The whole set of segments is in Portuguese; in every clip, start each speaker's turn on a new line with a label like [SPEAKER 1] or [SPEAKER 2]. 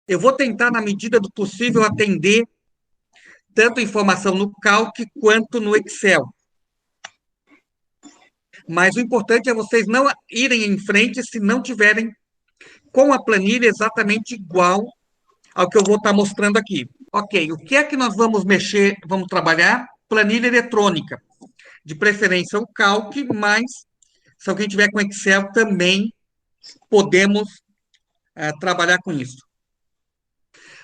[SPEAKER 1] Eu vou tentar, na medida do possível, atender tanto informação no Calc quanto no Excel. Mas o importante é vocês não irem em frente se não tiverem com a planilha exatamente igual ao que eu vou estar mostrando aqui. Ok, o que é que nós vamos mexer, vamos trabalhar? Planilha eletrônica. De preferência o Calc, mas se alguém tiver com Excel também podemos trabalhar com isso.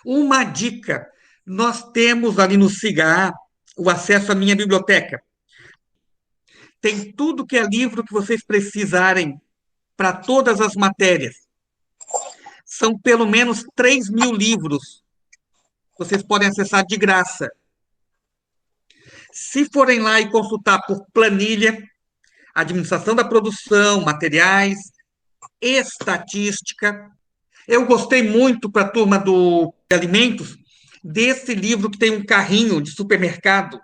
[SPEAKER 1] Uma dica: nós temos ali no SIGA o acesso à minha biblioteca. Tem tudo que é livro que vocês precisarem para todas as matérias. São pelo menos 3.000 livros. Vocês podem acessar de graça. Se forem lá e consultar por planilha, administração da produção, materiais, estatística. Eu gostei muito para a turma de alimentos desse livro que tem um carrinho de supermercado,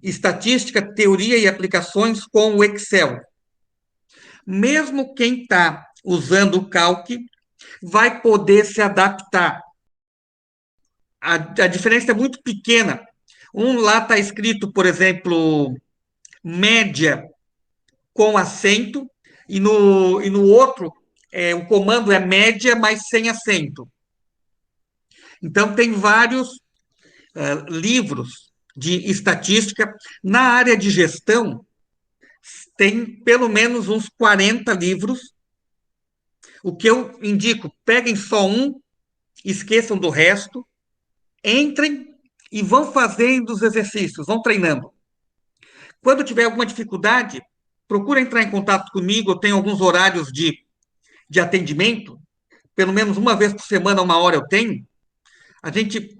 [SPEAKER 1] Estatística, Teoria e Aplicações com o Excel. Mesmo quem está usando o Calc vai poder se adaptar. A diferença é muito pequena. Um lá está escrito, por exemplo, média com acento, e no outro o comando é média, mas sem acento. Então, tem vários livros de estatística. Na área de gestão, tem pelo menos uns 40 livros. O que eu indico, peguem só um, esqueçam do resto, entrem e vão fazendo os exercícios, vão treinando. Quando tiver alguma dificuldade, procura entrar em contato comigo, eu tenho alguns horários de atendimento, pelo menos uma vez por semana, uma hora eu tenho. A gente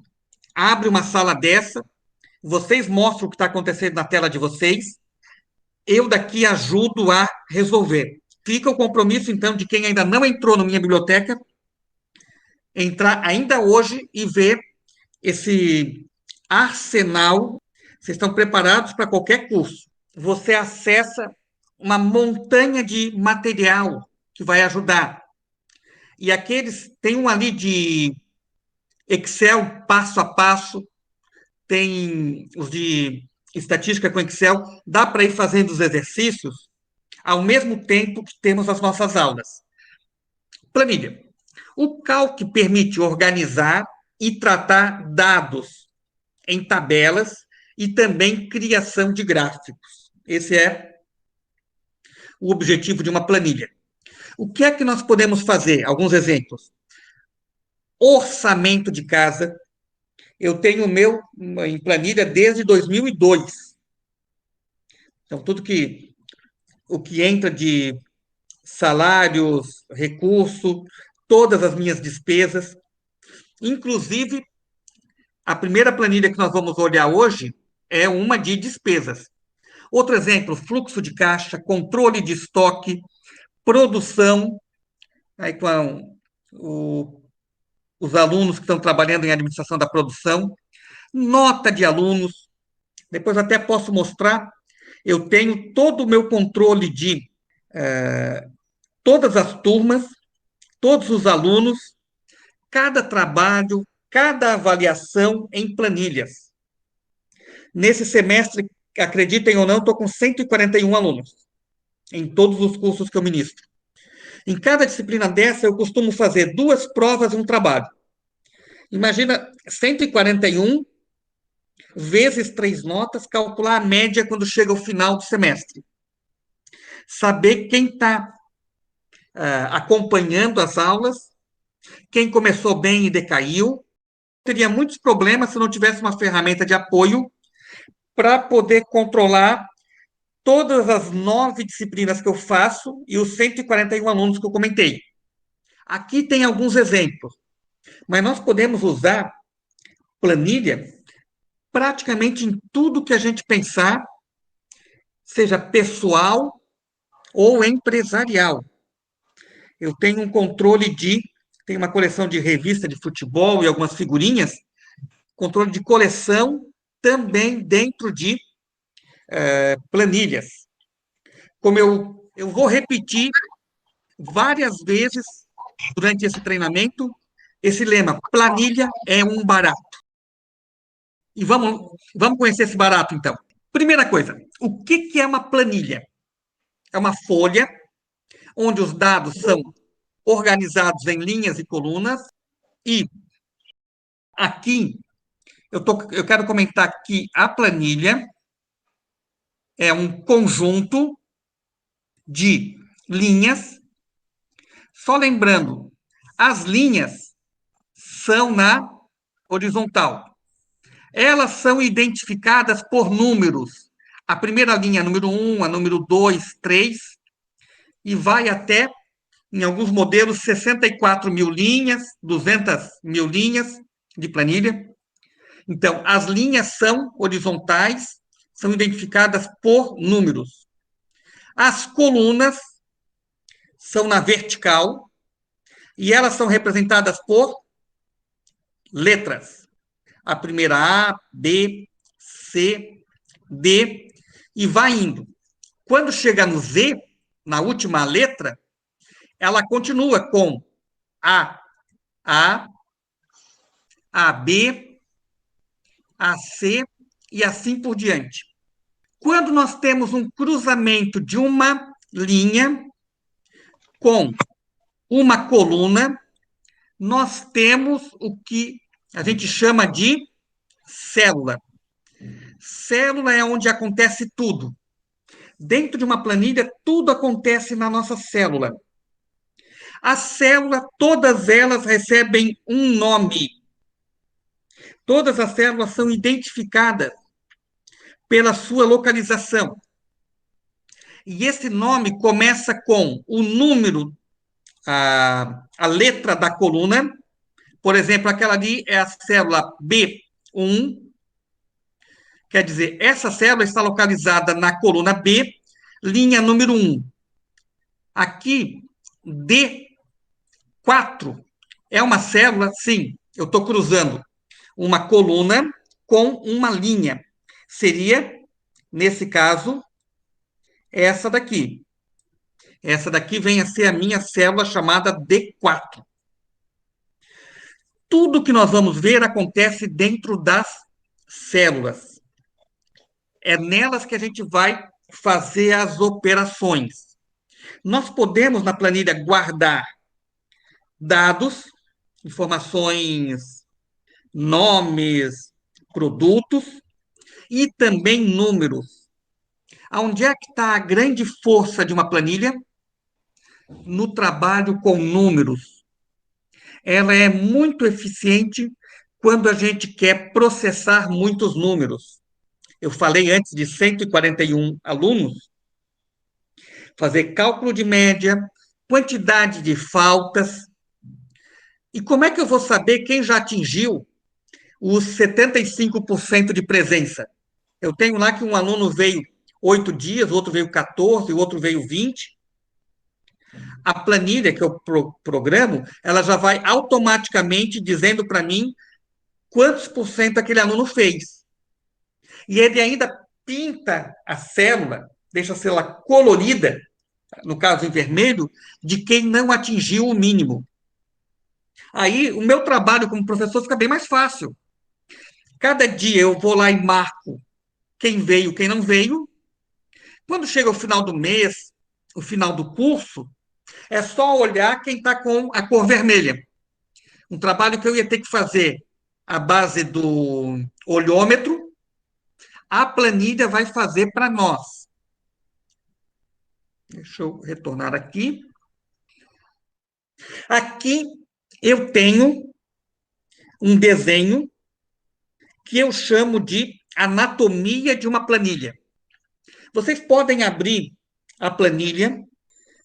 [SPEAKER 1] abre uma sala dessa, vocês mostram o que está acontecendo na tela de vocês, eu daqui ajudo a resolver. Fica o compromisso, então, de quem ainda não entrou na minha biblioteca, entrar ainda hoje e ver esse arsenal. Vocês estão preparados para qualquer curso. Você acessa uma montanha de material que vai ajudar. E aqueles, tem um ali de Excel passo a passo, tem os de estatística com Excel, dá para ir fazendo os exercícios ao mesmo tempo que temos as nossas aulas. Planilha. O Calc permite organizar e tratar dados em tabelas e também criação de gráficos. Esse é o objetivo de uma planilha. O que é que nós podemos fazer? Alguns exemplos. Orçamento de casa. Eu tenho o meu em planilha desde 2002. Então, o que entra de salários, recurso, todas as minhas despesas, inclusive a primeira planilha que nós vamos olhar hoje é uma de despesas. Outro exemplo, fluxo de caixa, controle de estoque, produção, aí com os alunos que estão trabalhando em administração da produção, nota de alunos. Depois até posso mostrar, eu tenho todo o meu controle de todas as turmas, todos os alunos, cada trabalho, cada avaliação em planilhas. Nesse semestre, acreditem ou não, estou com 141 alunos em todos os cursos que eu ministro. Em cada disciplina dessa, eu costumo fazer 2 provas e um trabalho. Imagina 141 vezes 3 notas, calcular a média quando chega ao final do semestre. Saber quem está acompanhando as aulas, quem começou bem e decaiu. Teria muitos problemas se não tivesse uma ferramenta de apoio para poder controlar todas as 9 disciplinas que eu faço e os 141 alunos que eu comentei. Aqui tem alguns exemplos, mas nós podemos usar planilha praticamente em tudo que a gente pensar, seja pessoal ou empresarial. Eu tenho um controle tem uma coleção de revista de futebol e algumas figurinhas, controle de coleção também dentro de planilhas. Como eu vou repetir várias vezes durante esse treinamento, esse lema, planilha é um barato. E vamos conhecer esse barato, então. Primeira coisa, o que que é uma planilha? É uma folha onde os dados são organizados em linhas e colunas. E aqui, eu quero comentar que a planilha é um conjunto de linhas. Só lembrando, as linhas são na horizontal. Elas são identificadas por números. A primeira linha é número 1, a número 2, 3, e vai até, em alguns modelos, 64 mil linhas, 200 mil linhas de planilha. Então, as linhas são horizontais, são identificadas por números. As colunas são na vertical e elas são representadas por letras. A primeira A, B, C, D, e vai indo. Quando chega no Z, na última letra, ela continua com A, AB, AC e assim por diante. Quando nós temos um cruzamento de uma linha com uma coluna, nós temos o que a gente chama de célula. Célula é onde acontece tudo. Dentro de uma planilha, tudo acontece na nossa célula. A célula, todas elas recebem um nome. Todas as células são identificadas pela sua localização. E esse nome começa com o número, a letra da coluna. Por exemplo, aquela ali é a célula B1. Quer dizer, essa célula está localizada na coluna B, linha número 1. Aqui, D4 é uma célula, sim, eu estou cruzando uma coluna com uma linha. Seria, nesse caso, essa daqui. Essa daqui vem a ser a minha célula chamada D4. Tudo que nós vamos ver acontece dentro das células. É nelas que a gente vai fazer as operações. Nós podemos, na planilha, guardar dados, informações, nomes, produtos e também números. Onde é que está a grande força de uma planilha? No trabalho com números. Ela é muito eficiente quando a gente quer processar muitos números. Eu falei antes de 141 alunos, fazer cálculo de média, quantidade de faltas. E como é que eu vou saber quem já atingiu os 75% de presença? Eu tenho lá que um aluno veio 8 dias, o outro veio 14, o outro veio 20. A planilha que eu programo, ela já vai automaticamente dizendo para mim quantos por cento aquele aluno fez. E ele ainda pinta a célula, deixa a célula colorida, no caso em vermelho, de quem não atingiu o mínimo. Aí o meu trabalho como professor fica bem mais fácil. Cada dia eu vou lá e marco quem veio, quem não veio. Quando chega o final do mês, o final do curso, é só olhar quem está com a cor vermelha. Um trabalho que eu ia ter que fazer à base do olhômetro, a planilha vai fazer para nós. Deixa eu retornar aqui. Aqui eu tenho um desenho que eu chamo de anatomia de uma planilha. Vocês podem abrir a planilha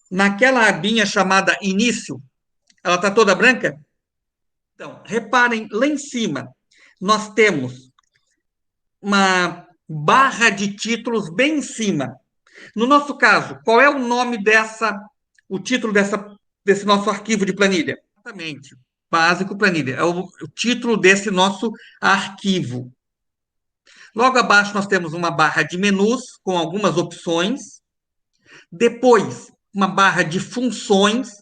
[SPEAKER 1] naquela abinha chamada início. Ela está toda branca? Então, reparem lá em cima, nós temos uma barra de títulos bem em cima. No nosso caso, qual é o nome o título desse nosso arquivo de planilha? Exatamente, básico planilha. É o título desse nosso arquivo. Logo abaixo nós temos uma barra de menus com algumas opções. Depois, uma barra de funções.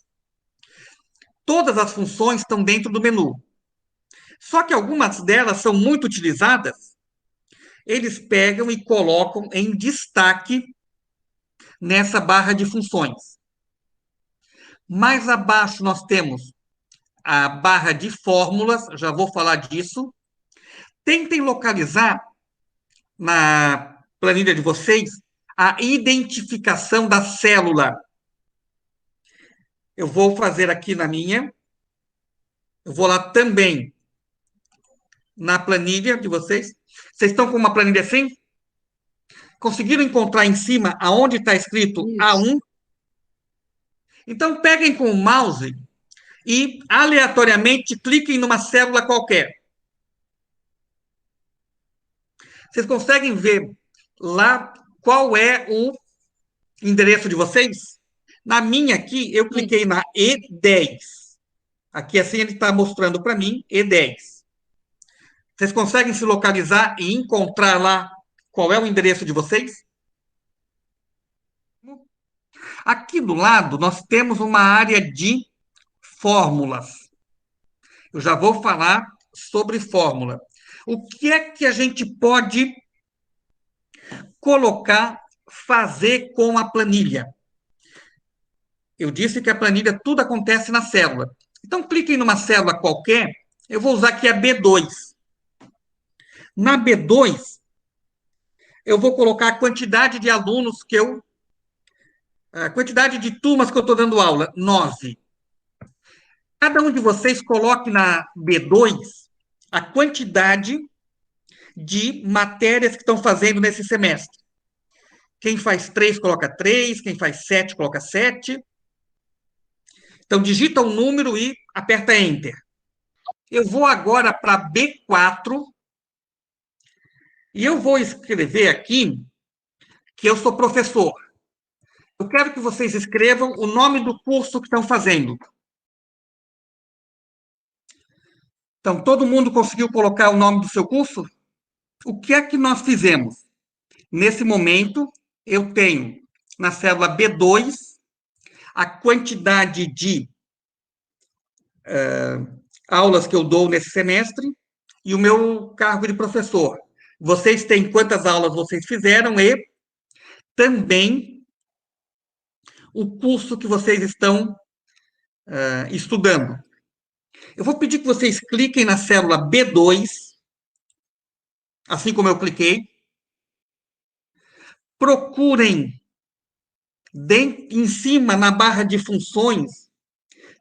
[SPEAKER 1] Todas as funções estão dentro do menu. Só que algumas delas são muito utilizadas, eles pegam e colocam em destaque nessa barra de funções. Mais abaixo nós temos a barra de fórmulas, já vou falar disso. Tentem localizar na planilha de vocês a identificação da célula. Eu vou fazer aqui na minha. Eu vou lá também na planilha de vocês. Vocês estão com uma planilha assim? Conseguiram encontrar em cima aonde está escrito
[SPEAKER 2] Isso.
[SPEAKER 1] A1? Então peguem com o mouse e aleatoriamente cliquem numa célula qualquer. Vocês conseguem ver lá qual é o endereço de vocês? Na minha aqui, eu
[SPEAKER 2] Sim.
[SPEAKER 1] cliquei na E10. Aqui assim ele está mostrando para mim E10. Vocês conseguem se localizar e encontrar lá qual é o endereço de vocês? Aqui do lado, nós temos uma área de fórmulas. Eu já vou falar sobre fórmula. O que é que a gente pode colocar, fazer com a planilha? Eu disse que a planilha tudo acontece na célula. Então, cliquem numa célula qualquer. Eu vou usar aqui a B2. Na B2, eu vou colocar a quantidade de alunos que eu. A quantidade de turmas que eu estou dando aula, 9. Cada um de vocês coloque na B2 a quantidade de matérias que estão fazendo nesse semestre. Quem faz 3, coloca 3. Quem faz 7, coloca 7. Então, digita um número e aperta Enter. Eu vou agora para B4 e eu vou escrever aqui que eu sou professor. Eu quero que vocês escrevam o nome do curso que estão fazendo. Então, todo mundo conseguiu colocar o nome do seu curso? O que é que nós fizemos? Nesse momento, eu tenho na célula B2 a quantidade de aulas que eu dou nesse semestre e o meu cargo de professor. Vocês têm quantas aulas vocês fizeram e também o curso que vocês estão estudando. Eu vou pedir que vocês cliquem na célula B2, assim como eu cliquei. Procurem em cima, na barra de funções,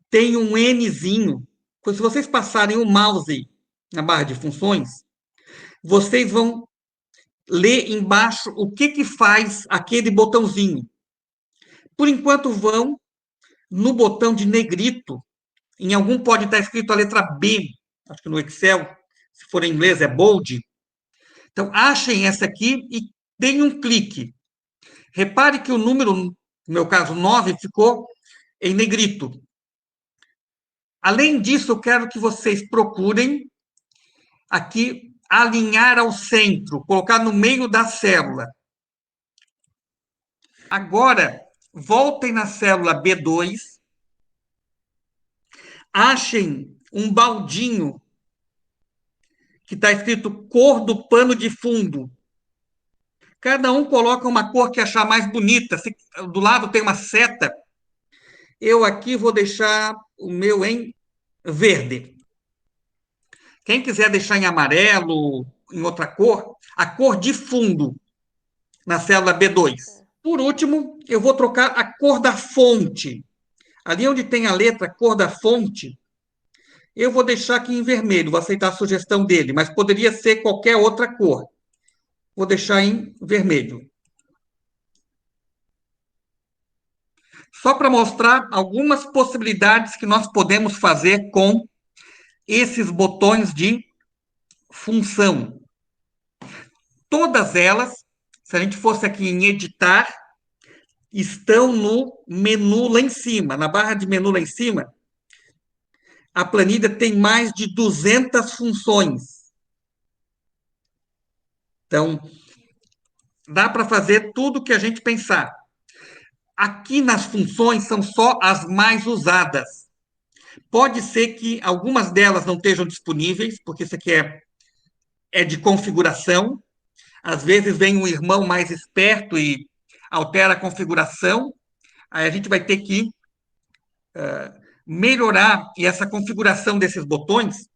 [SPEAKER 1] tem um Nzinho. Se vocês passarem o mouse na barra de funções, vocês vão ler embaixo o que faz aquele botãozinho. Por enquanto, vão no botão de negrito. Em algum pode estar escrito a letra B, acho que no Excel, se for em inglês é bold. Então, achem essa aqui e deem um clique. Repare que o número, no meu caso 9, ficou em negrito. Além disso, eu quero que vocês procurem aqui alinhar ao centro, colocar no meio da célula. Agora, voltem na célula B2, achem um baldinho que está escrito cor do pano de fundo. Cada um coloca uma cor que achar mais bonita. Se do lado tem uma seta, eu aqui vou deixar o meu em verde. Quem quiser deixar em amarelo, em outra cor, a cor de fundo na célula B2. Por último, eu vou trocar a cor da fonte. Ali onde tem a letra cor da fonte, eu vou deixar aqui em vermelho, vou aceitar a sugestão dele, mas poderia ser qualquer outra cor. Vou deixar em vermelho. Só para mostrar algumas possibilidades que nós podemos fazer com esses botões de função. Todas elas, se a gente fosse aqui em editar, estão no menu lá em cima, na barra de menu lá em cima. A planilha tem mais de 200 funções. Então, dá para fazer tudo o que a gente pensar. Aqui nas funções são só as mais usadas. Pode ser que algumas delas não estejam disponíveis, porque isso aqui é de configuração. Às vezes vem um irmão mais esperto e altera a configuração. Aí a gente vai ter que melhorar, e essa configuração desses botões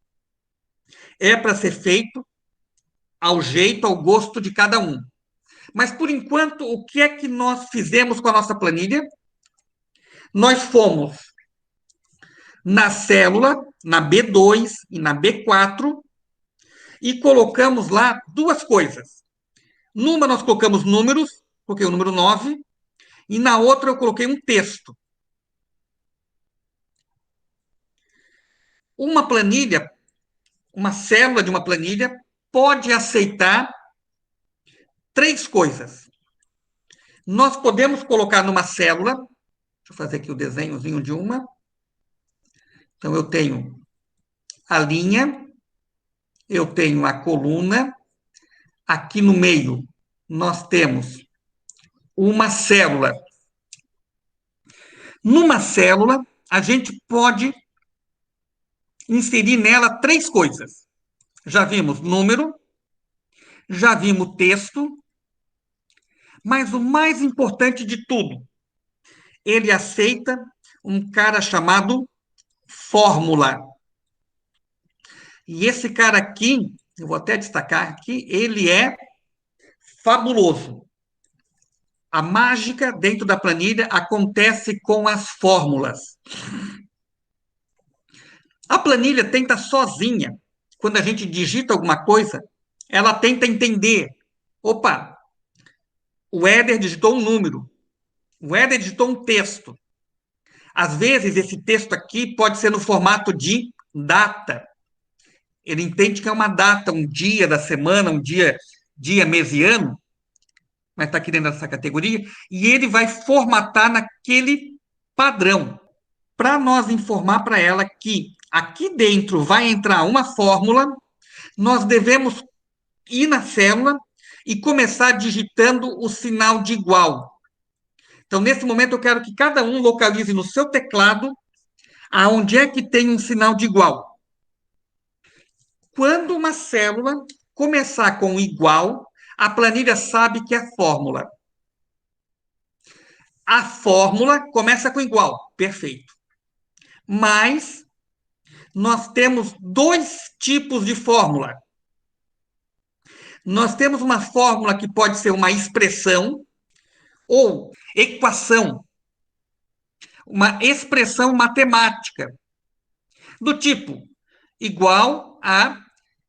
[SPEAKER 1] é para ser feito ao jeito, ao gosto de cada um. Mas, por enquanto, o que é que nós fizemos com a nossa planilha? Nós fomos na célula, na B2 e na B4, e colocamos lá duas coisas. Numa nós colocamos números, coloquei o número 9, e na outra eu coloquei um texto. Uma planilha, uma célula de uma planilha, pode aceitar três coisas. Nós podemos colocar numa célula, deixa eu fazer aqui o desenhozinho de uma. Então, eu tenho a linha, eu tenho a coluna, aqui no meio nós temos uma célula. Numa célula, a gente pode inserir nela três coisas. Já vimos número, já vimos texto, mas o mais importante de tudo, ele aceita um cara chamado fórmula. E esse cara aqui, eu vou até destacar aqui, ele é fabuloso. A mágica dentro da planilha acontece com as fórmulas. A planilha tenta sozinha, quando a gente digita alguma coisa, ela tenta entender. Opa, o Éder digitou um número, o Éder digitou um texto. Às vezes, esse texto aqui pode ser no formato de data. Ele entende que é uma data, um dia da semana, um dia, mês e ano, mas está aqui dentro dessa categoria, e ele vai formatar naquele padrão, para nós informar para ela que aqui dentro vai entrar uma fórmula, nós devemos ir na célula e começar digitando o sinal de igual. Então, nesse momento, eu quero que cada um localize no seu teclado aonde é que tem um sinal de igual. Quando uma célula começar com igual, a planilha sabe que é fórmula. A fórmula começa com igual, perfeito. Mas nós temos dois tipos de fórmula. Nós temos uma fórmula que pode ser uma expressão ou equação, uma expressão matemática, do tipo igual a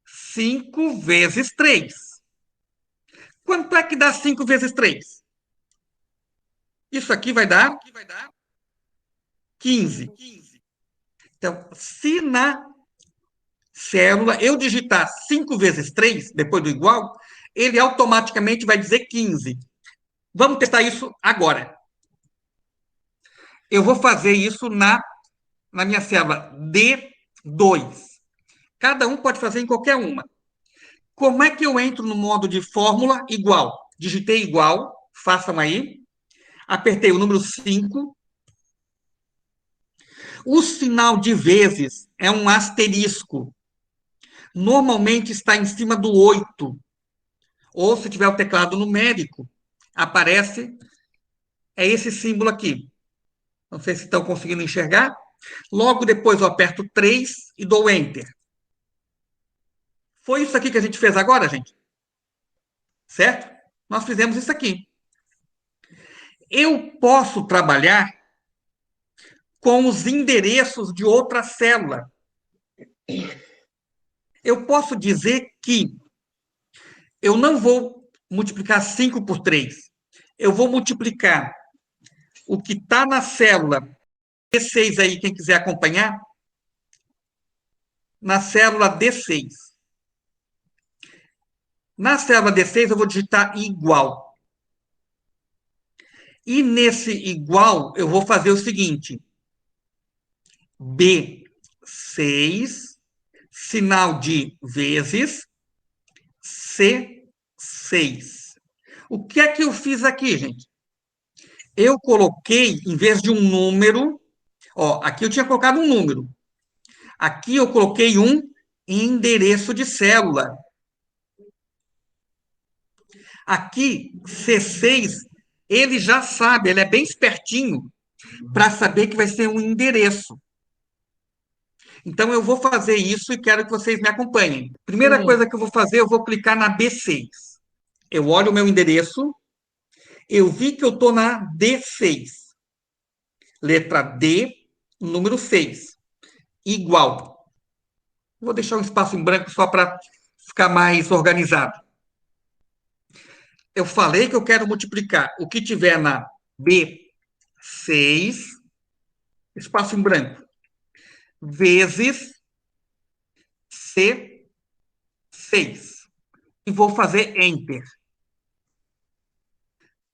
[SPEAKER 1] 5 vezes 3. Quanto é que dá 5 vezes 3? Isso aqui vai dar 15. Então, se na célula eu digitar 5 vezes 3, depois do igual, ele automaticamente vai dizer 15. Vamos testar isso agora. Eu vou fazer isso na minha célula D2. Cada um pode fazer em qualquer uma. Como é que eu entro no modo de fórmula igual? Digitei igual, façam aí. Apertei o número 5. O sinal de vezes é um asterisco. Normalmente está em cima do 8. Ou se tiver o teclado numérico, aparece esse símbolo aqui. Não sei se estão conseguindo enxergar. Logo depois eu aperto 3 e dou Enter. Foi isso aqui que a gente fez agora, gente? Certo? Nós fizemos isso aqui. Eu posso trabalhar com os endereços de outra célula. Eu posso dizer que eu não vou multiplicar 5 por 3. Eu vou multiplicar o que está na célula D6 aí, quem quiser acompanhar, na célula D6. Na célula D6 eu vou digitar igual. E nesse igual eu vou fazer o seguinte: B6, sinal de vezes, C6. O que é que eu fiz aqui, gente? Eu coloquei, em vez de um número, ó, aqui eu tinha colocado um número. Aqui eu coloquei um endereço de célula. Aqui, C6, ele já sabe, ele é bem espertinho para saber que vai ser um endereço. Então, eu vou fazer isso e quero que vocês me acompanhem. Primeira
[SPEAKER 2] Sim.
[SPEAKER 1] coisa que eu vou fazer, eu vou clicar na B6. Eu olho o meu endereço, eu vi que eu estou na D6. Letra D, número 6. Igual. Vou deixar um espaço em branco só para ficar mais organizado. Eu falei que eu quero multiplicar o que tiver na B6, espaço em branco, vezes C6. E vou fazer Enter.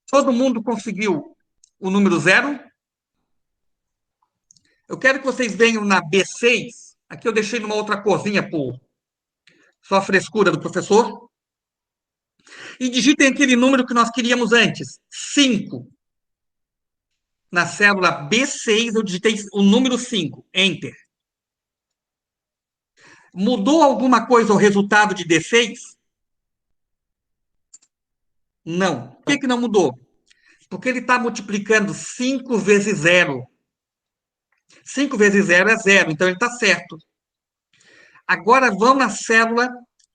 [SPEAKER 1] Todo mundo conseguiu o número zero? Eu quero que vocês venham na B6. Aqui eu deixei numa outra corzinha por só a frescura do professor. E digitem aquele número que nós queríamos antes: 5. Na célula B6, eu digitei o número 5. Enter. Mudou alguma coisa o resultado de D6? Não. Por que não mudou? Porque ele está multiplicando 5 vezes zero. 5 vezes zero é zero, então ele está certo. Agora vão na célula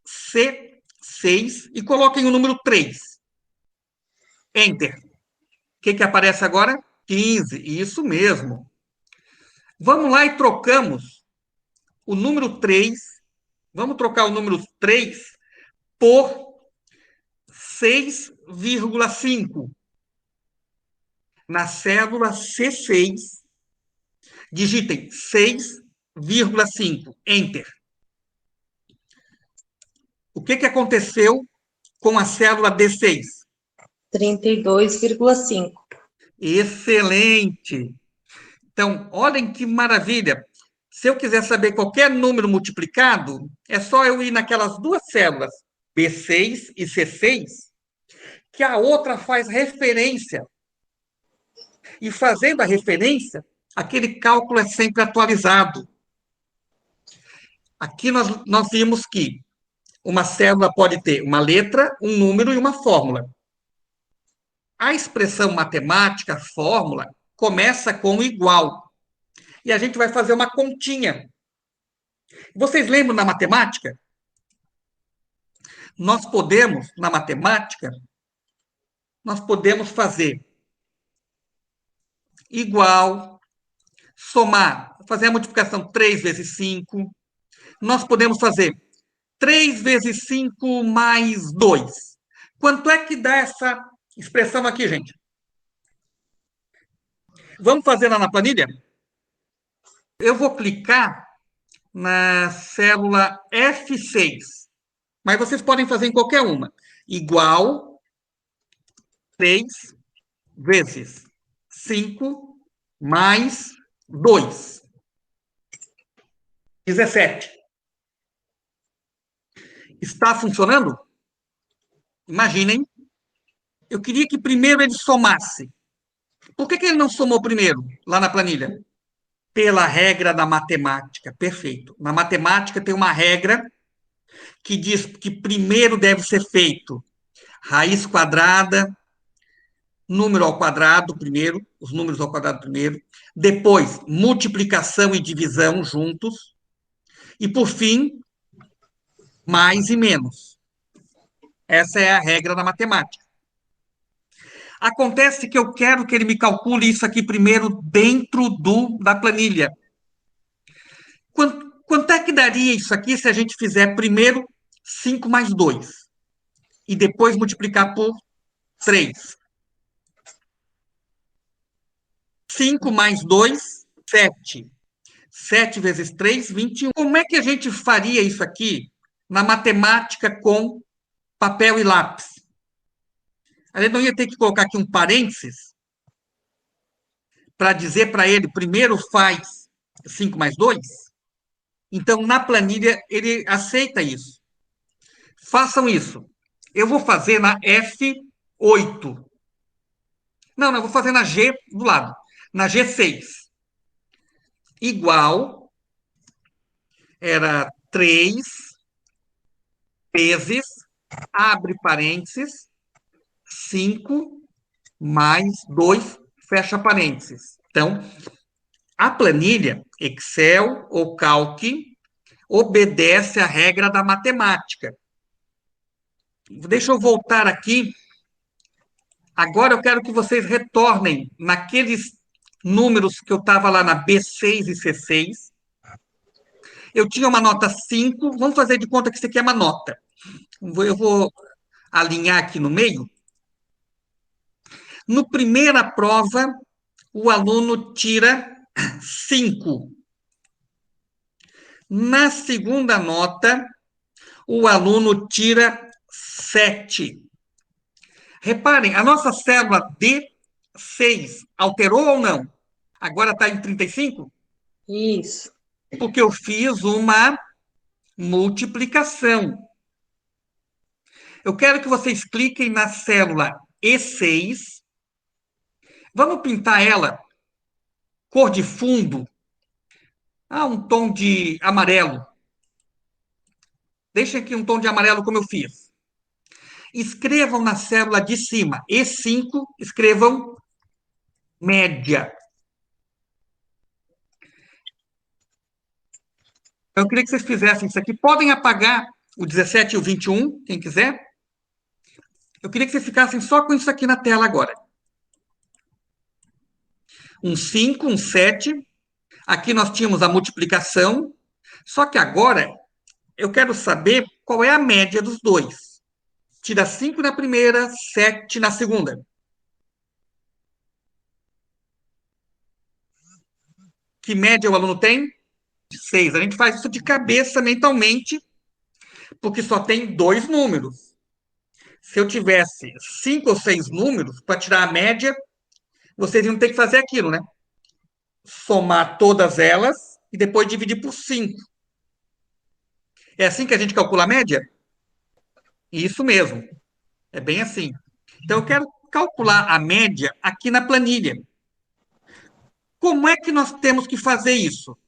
[SPEAKER 1] C6 e coloquem o número 3. Enter. O que aparece agora? 15. Isso mesmo. Vamos lá e trocamos o número 3. Vamos trocar o número 3 por 6,5. Na célula C6, digitem 6,5. Enter. O que aconteceu com a célula D6?
[SPEAKER 2] 32,5.
[SPEAKER 1] Excelente! Então, olhem que maravilha. Se eu quiser saber qualquer número multiplicado, é só eu ir naquelas duas células, B6 e C6, que a outra faz referência. E fazendo a referência, aquele cálculo é sempre atualizado. Aqui nós vimos que uma célula pode ter uma letra, um número e uma fórmula. A expressão matemática, fórmula, começa com igual. E a gente vai fazer uma continha. Vocês lembram na matemática? Na matemática, nós podemos fazer igual, somar, fazer a multiplicação 3 vezes 5. Nós podemos fazer 3 vezes 5 mais 2. Quanto é que dá essa expressão aqui, gente? Vamos fazer lá na planilha? Eu vou clicar na célula F6, mas vocês podem fazer em qualquer uma. Igual 3 vezes 5 mais 2. 17. Está funcionando? Imaginem. Eu queria que primeiro ele somasse. Por que ele não somou primeiro, lá na planilha? Pela regra da matemática. Perfeito. Na matemática tem uma regra que diz que primeiro deve ser feito raiz quadrada, número ao quadrado primeiro, os números ao quadrado primeiro, depois multiplicação e divisão juntos, e por fim, mais e menos. Essa é a regra da matemática. Acontece que eu quero que ele me calcule isso aqui primeiro dentro da planilha. Quanto é que daria isso aqui se a gente fizer primeiro 5 mais 2 e depois multiplicar por 3? 5 mais 2, 7. 7 vezes 3, 21. Como é que a gente faria isso aqui na matemática com papel e lápis? A gente não ia ter que colocar aqui um parênteses para dizer para ele, primeiro faz 5 mais 2? Então, na planilha, ele aceita isso. Façam isso. Eu vou fazer na F8. Não, eu vou fazer na G do lado. Na G6. Igual era 3 vezes, abre parênteses, 5 mais 2, fecha parênteses. Então, a planilha, Excel ou Calc, obedece à regra da matemática. Deixa eu voltar aqui. Agora eu quero que vocês retornem naqueles números que eu estava lá na B6 e C6. Eu tinha uma nota 5. Vamos fazer de conta que isso aqui é uma nota. Eu vou alinhar aqui no meio. No primeira prova, o aluno tira 5. Na segunda nota, o aluno tira 7. Reparem, a nossa célula D6 alterou ou não? Agora está em 35?
[SPEAKER 2] Isso.
[SPEAKER 1] Porque eu fiz uma multiplicação. Eu quero que vocês cliquem na célula E6. Vamos pintar ela cor de fundo. Um tom de amarelo. Deixem aqui um tom de amarelo como eu fiz. Escrevam na célula de cima, E5, escrevam média. Eu queria que vocês fizessem isso aqui. Podem apagar o 17 e o 21, quem quiser. Eu queria que vocês ficassem só com isso aqui na tela agora. Um 5, um 7. Aqui nós tínhamos a multiplicação. Só que agora eu quero saber qual é a média dos dois. Tira 5 na primeira, 7 na segunda. Que média o aluno tem? 6. A gente faz isso de cabeça mentalmente, porque só tem 2 números. Se eu tivesse 5 ou 6 números, para tirar a média, vocês iam ter que fazer aquilo, né? Somar todas elas e depois dividir por 5. É assim que a gente calcula a média? Isso mesmo. É bem assim. Então, eu quero calcular a média aqui na planilha. Como é que nós temos que fazer isso?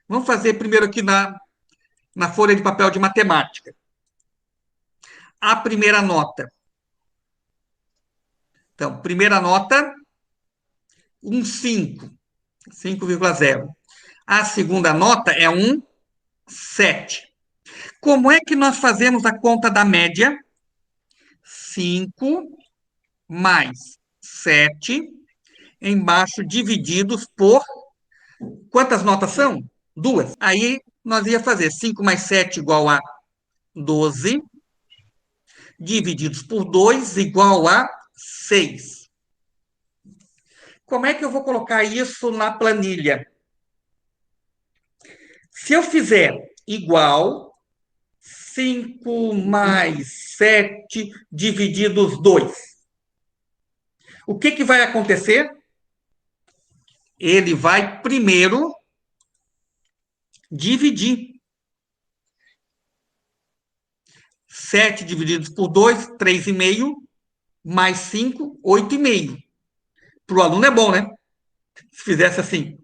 [SPEAKER 1] Vamos fazer primeiro aqui na folha de papel de matemática. A primeira nota. Então, primeira nota, um 5, 5,0. A segunda nota é um 7. Como é que nós fazemos a conta da média? 5 mais 7, embaixo divididos por... Quantas notas são? 2. Aí nós ia fazer 5 mais 7 igual a 12, divididos por 2 igual a 6. Como é que eu vou colocar isso na planilha? Se eu fizer igual 5 mais 7 divididos 2, o que vai acontecer? Ele vai primeiro dividir. 7 divididos por 2, 3,5, mais 5, 8,5. Para o aluno é bom, né? Se fizesse assim.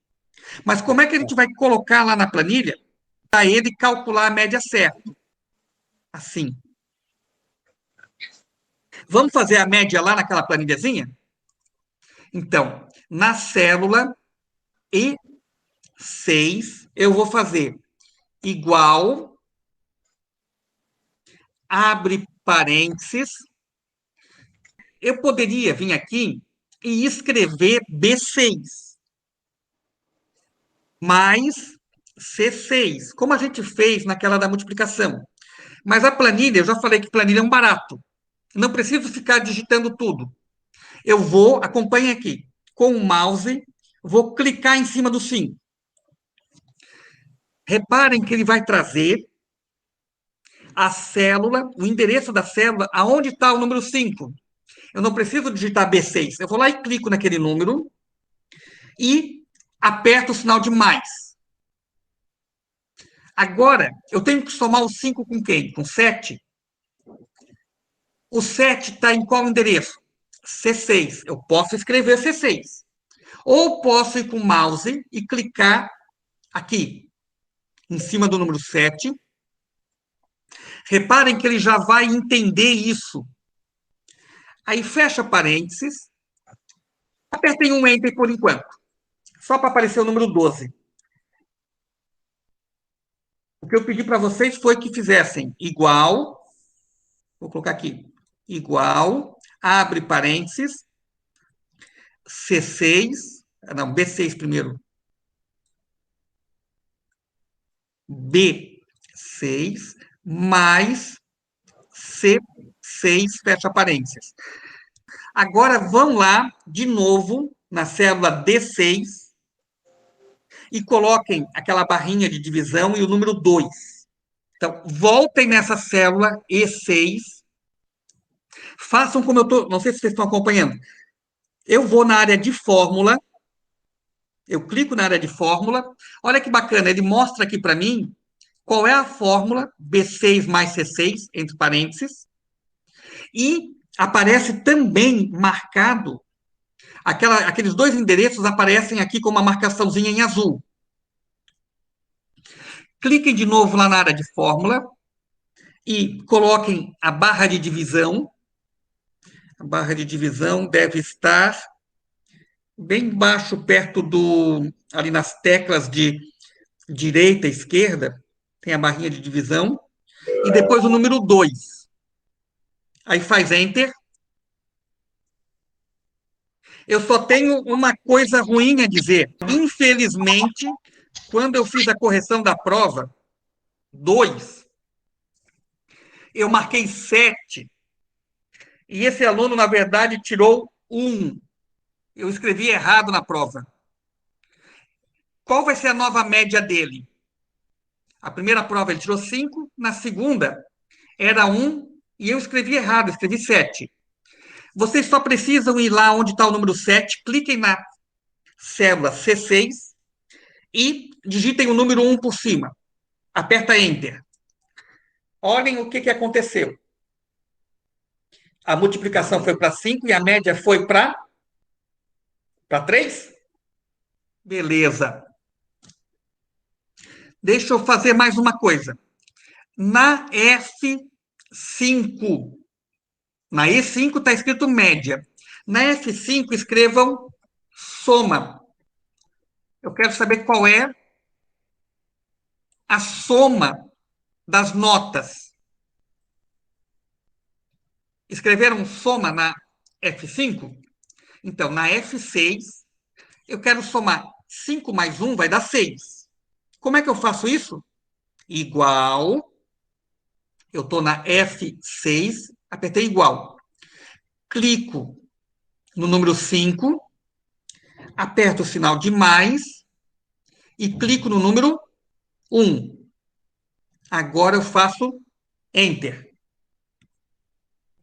[SPEAKER 1] Mas como é que a gente vai colocar lá na planilha para ele calcular a média certa? Assim. Vamos fazer a média lá naquela planilhazinha? Então, na célula E6, eu vou fazer igual, abre parênteses. Eu poderia vir aqui e escrever B6 mais C6, como a gente fez naquela da multiplicação. Mas a planilha, eu já falei que planilha é um barato. Não preciso ficar digitando tudo. Eu vou, acompanhe aqui, com o mouse, vou clicar em cima do 5. Reparem que ele vai trazer a célula, o endereço da célula, aonde está o número 5. Eu não preciso digitar B6. Eu vou lá e clico naquele número e aperto o sinal de mais. Agora, eu tenho que somar o 5 com quem? Com 7? O 7 está em qual endereço? C6. Eu posso escrever C6. Ou posso ir com o mouse e clicar aqui, em cima do número 7. Reparem que ele já vai entender isso. Aí fecha parênteses, apertem um Enter por enquanto, só para aparecer o número 12. O que eu pedi para vocês foi que fizessem igual, vou colocar aqui, igual, abre parênteses, C6, não, B6 primeiro, B6 mais C6, fecha parênteses. Agora vão lá, de novo, na célula D6 e coloquem aquela barrinha de divisão e o número 2. Então, voltem nessa célula E6, façam como eu estou, não sei se vocês estão acompanhando. Eu vou na área de fórmula, eu clico na área de fórmula, olha que bacana, ele mostra aqui para mim qual é a fórmula B6 mais C6, entre parênteses, e aparece também marcado, aqueles dois endereços aparecem aqui com uma marcaçãozinha em azul. Cliquem de novo lá na área de fórmula e coloquem a barra de divisão. A barra de divisão deve estar bem baixo, perto ali nas teclas de direita e esquerda, tem a barrinha de divisão, e depois o número 2. Aí faz Enter. Eu só tenho uma coisa ruim a dizer. Infelizmente, quando eu fiz a correção da prova, 2, eu marquei 7. E esse aluno, na verdade, tirou 1. Eu escrevi errado na prova. Qual vai ser a nova média dele? A primeira prova ele tirou 5, na segunda era 1 e eu escrevi errado, escrevi 7. Vocês só precisam ir lá onde está o número 7, cliquem na célula C6 e digitem o número 1 por cima. Aperta Enter. Olhem o que aconteceu. A multiplicação foi para 5 e a média foi para 3? Beleza. Deixa eu fazer mais uma coisa. Na F5, na E5 está escrito média. Na F5 escrevam soma. Eu quero saber qual é a soma das notas. Escreveram soma na F5? Então, na F6, eu quero somar 5 mais 1 vai dar 6. Como é que eu faço isso? Igual. Eu estou na F6, apertei igual. Clico no número 5, aperto o sinal de mais e clico no número 1. Agora eu faço Enter.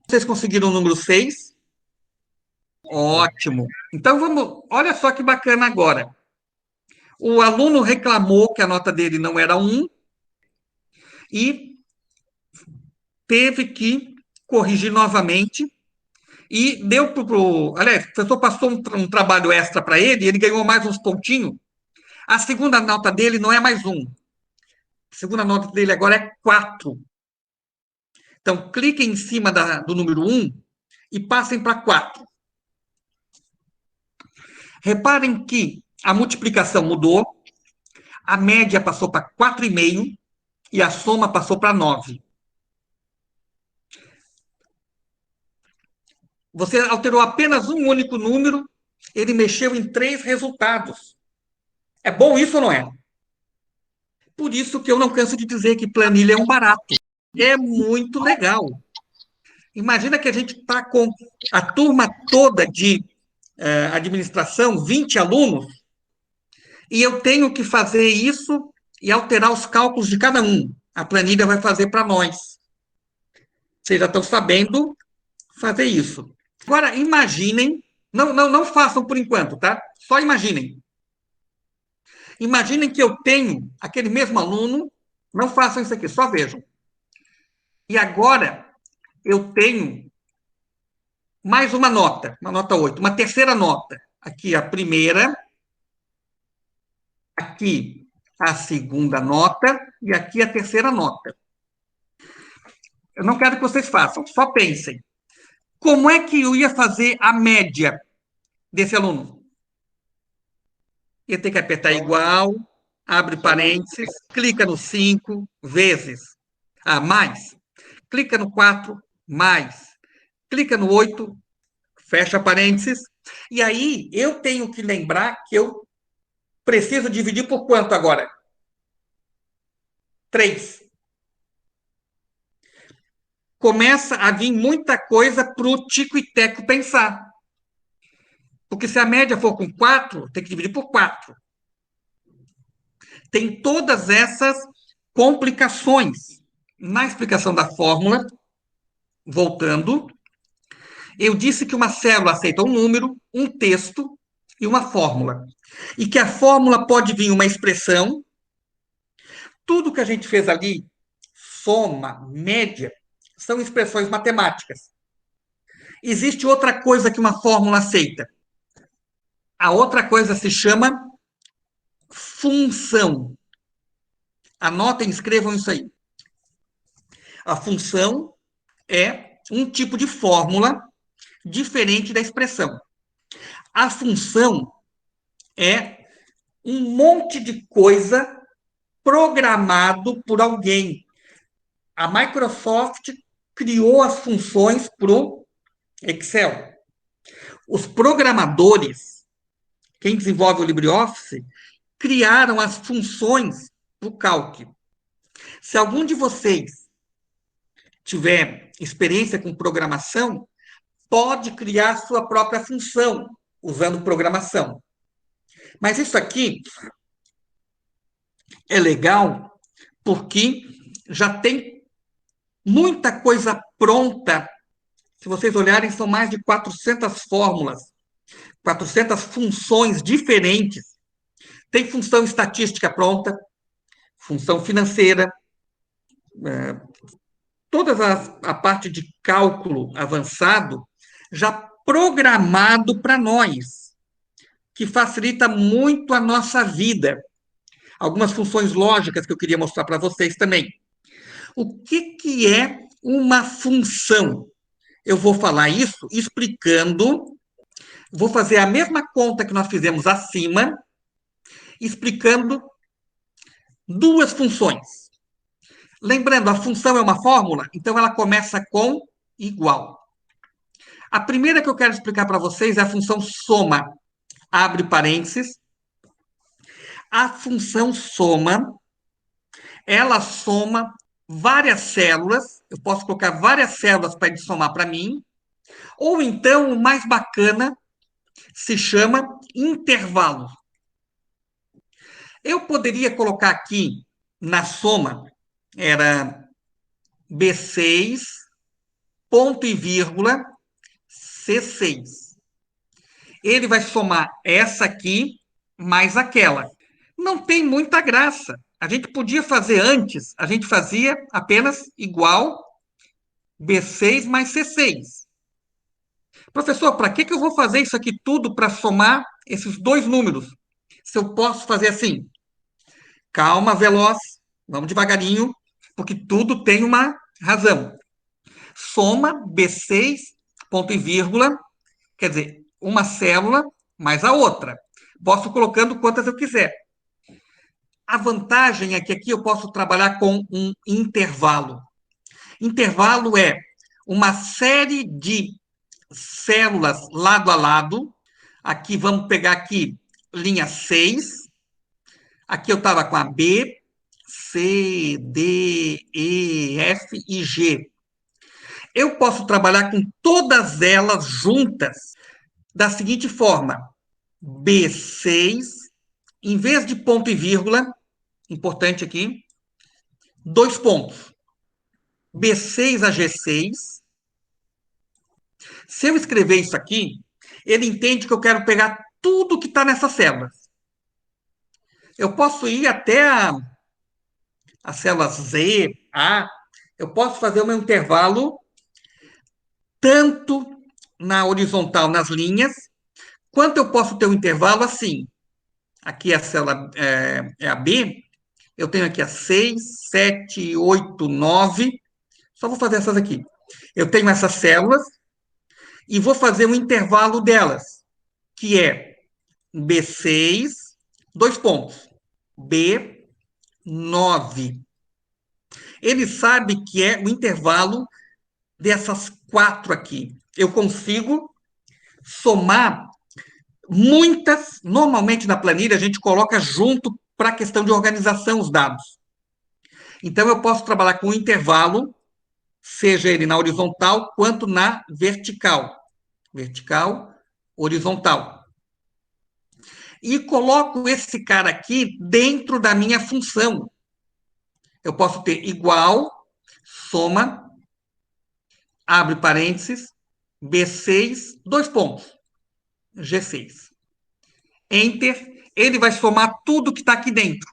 [SPEAKER 1] Vocês conseguiram o número 6? Ótimo. Então vamos, olha só que bacana agora. O aluno reclamou que a nota dele não era 1 e teve que corrigir novamente e deu para o. Aliás, o professor passou um trabalho extra para ele e ele ganhou mais uns pontinhos. A segunda nota dele não é mais 1. A segunda nota dele agora é 4. Então, cliquem em cima do número 1 e passem para 4. Reparem que a multiplicação mudou, a média passou para 4,5 e a soma passou para 9. Você alterou apenas um único número, ele mexeu em 3 resultados. É bom isso ou não é? Por isso que eu não canso de dizer que planilha é um barato. É muito legal. Imagina que a gente está com a turma toda de administração, 20 alunos, e eu tenho que fazer isso e alterar os cálculos de cada um. A planilha vai fazer para nós. Vocês já estão sabendo fazer isso. Agora, imaginem, não façam por enquanto, tá? Só imaginem. Imaginem que eu tenho aquele mesmo aluno, não façam isso aqui, só vejam. E agora eu tenho mais uma nota 8, uma terceira nota. Aqui a primeira, aqui a segunda nota e aqui a terceira nota. Eu não quero que vocês façam, só pensem. Como é que eu ia fazer a média desse aluno? Ia ter que apertar igual, abre parênteses, clica no 5 vezes mais, clica no 4 mais, clica no 8, fecha parênteses, e aí eu tenho que lembrar que eu preciso dividir por quanto agora? 3. Começa a vir muita coisa para o Tico e Teco pensar. Porque se a média for com 4, tem que dividir por 4. Tem todas essas complicações. Na explicação da fórmula, voltando, eu disse que uma célula aceita um número, um texto e uma fórmula. E que a fórmula pode vir uma expressão. Tudo que a gente fez ali, soma, média, são expressões matemáticas. Existe outra coisa que uma fórmula aceita. A outra coisa se chama função. Anotem, escrevam isso aí. A função é um tipo de fórmula diferente da expressão. A função é um monte de coisa programado por alguém. A Microsoft criou as funções para o Excel. Os programadores, quem desenvolve o LibreOffice, criaram as funções para o Calc. Se algum de vocês tiver experiência com programação, pode criar sua própria função usando programação. Mas isso aqui é legal porque já tem muita coisa pronta. Se vocês olharem, são mais de 400 fórmulas, 400 funções diferentes. Tem função estatística pronta, função financeira, toda a parte de cálculo avançado já programado para nós, que facilita muito a nossa vida. Algumas funções lógicas que eu queria mostrar para vocês também. O que é uma função? Eu vou falar isso explicando, vou fazer a mesma conta que nós fizemos acima, explicando duas funções. Lembrando, a função é uma fórmula, então ela começa com igual. A primeira que eu quero explicar para vocês é a função soma. Abre parênteses. A função soma, ela soma várias células. Eu posso colocar várias células para ele somar para mim. Ou então, o mais bacana, se chama intervalo. Eu poderia colocar aqui na soma, era B6, ponto e vírgula, C6. Ele vai somar essa aqui mais aquela. Não tem muita graça. A gente podia fazer antes, a gente fazia apenas igual B6 mais C6. Professor, para que eu vou fazer isso aqui tudo para somar esses dois números? Se eu posso fazer assim, calma, veloz, vamos devagarinho, porque tudo tem uma razão. Soma B6, ponto e vírgula, quer dizer, uma célula mais a outra. Posso colocando quantas eu quiser. A vantagem é que aqui eu posso trabalhar com um intervalo. Intervalo é uma série de células lado a lado. Aqui, vamos pegar aqui, linha 6. Aqui eu estava com a B, C, D, E, F e G. Eu posso trabalhar com todas elas juntas da seguinte forma. B6, em vez de ponto e vírgula, importante aqui, 2 pontos. B6 a G6. Se eu escrever isso aqui, ele entende que eu quero pegar tudo que está nessas células. Eu posso ir até a célula Z, A. Eu posso fazer o meu intervalo tanto na horizontal, nas linhas, quanto eu posso ter um intervalo assim. Aqui a célula é a B, Eu tenho aqui as 6, 7, 8, 9. Só vou fazer essas aqui. Eu tenho essas células e vou fazer um intervalo delas, que é B6, dois pontos, B9. Ele sabe que é o intervalo dessas quatro aqui. Eu consigo somar muitas. Normalmente na planilha a gente coloca junto para a questão de organização os dados. Então eu posso trabalhar com um intervalo, seja ele na horizontal quanto na vertical. Vertical, horizontal. E coloco esse cara aqui dentro da minha função. Eu posso ter igual, soma, abre parênteses, B6, dois pontos, G6. Enter, ele vai somar tudo que está aqui dentro.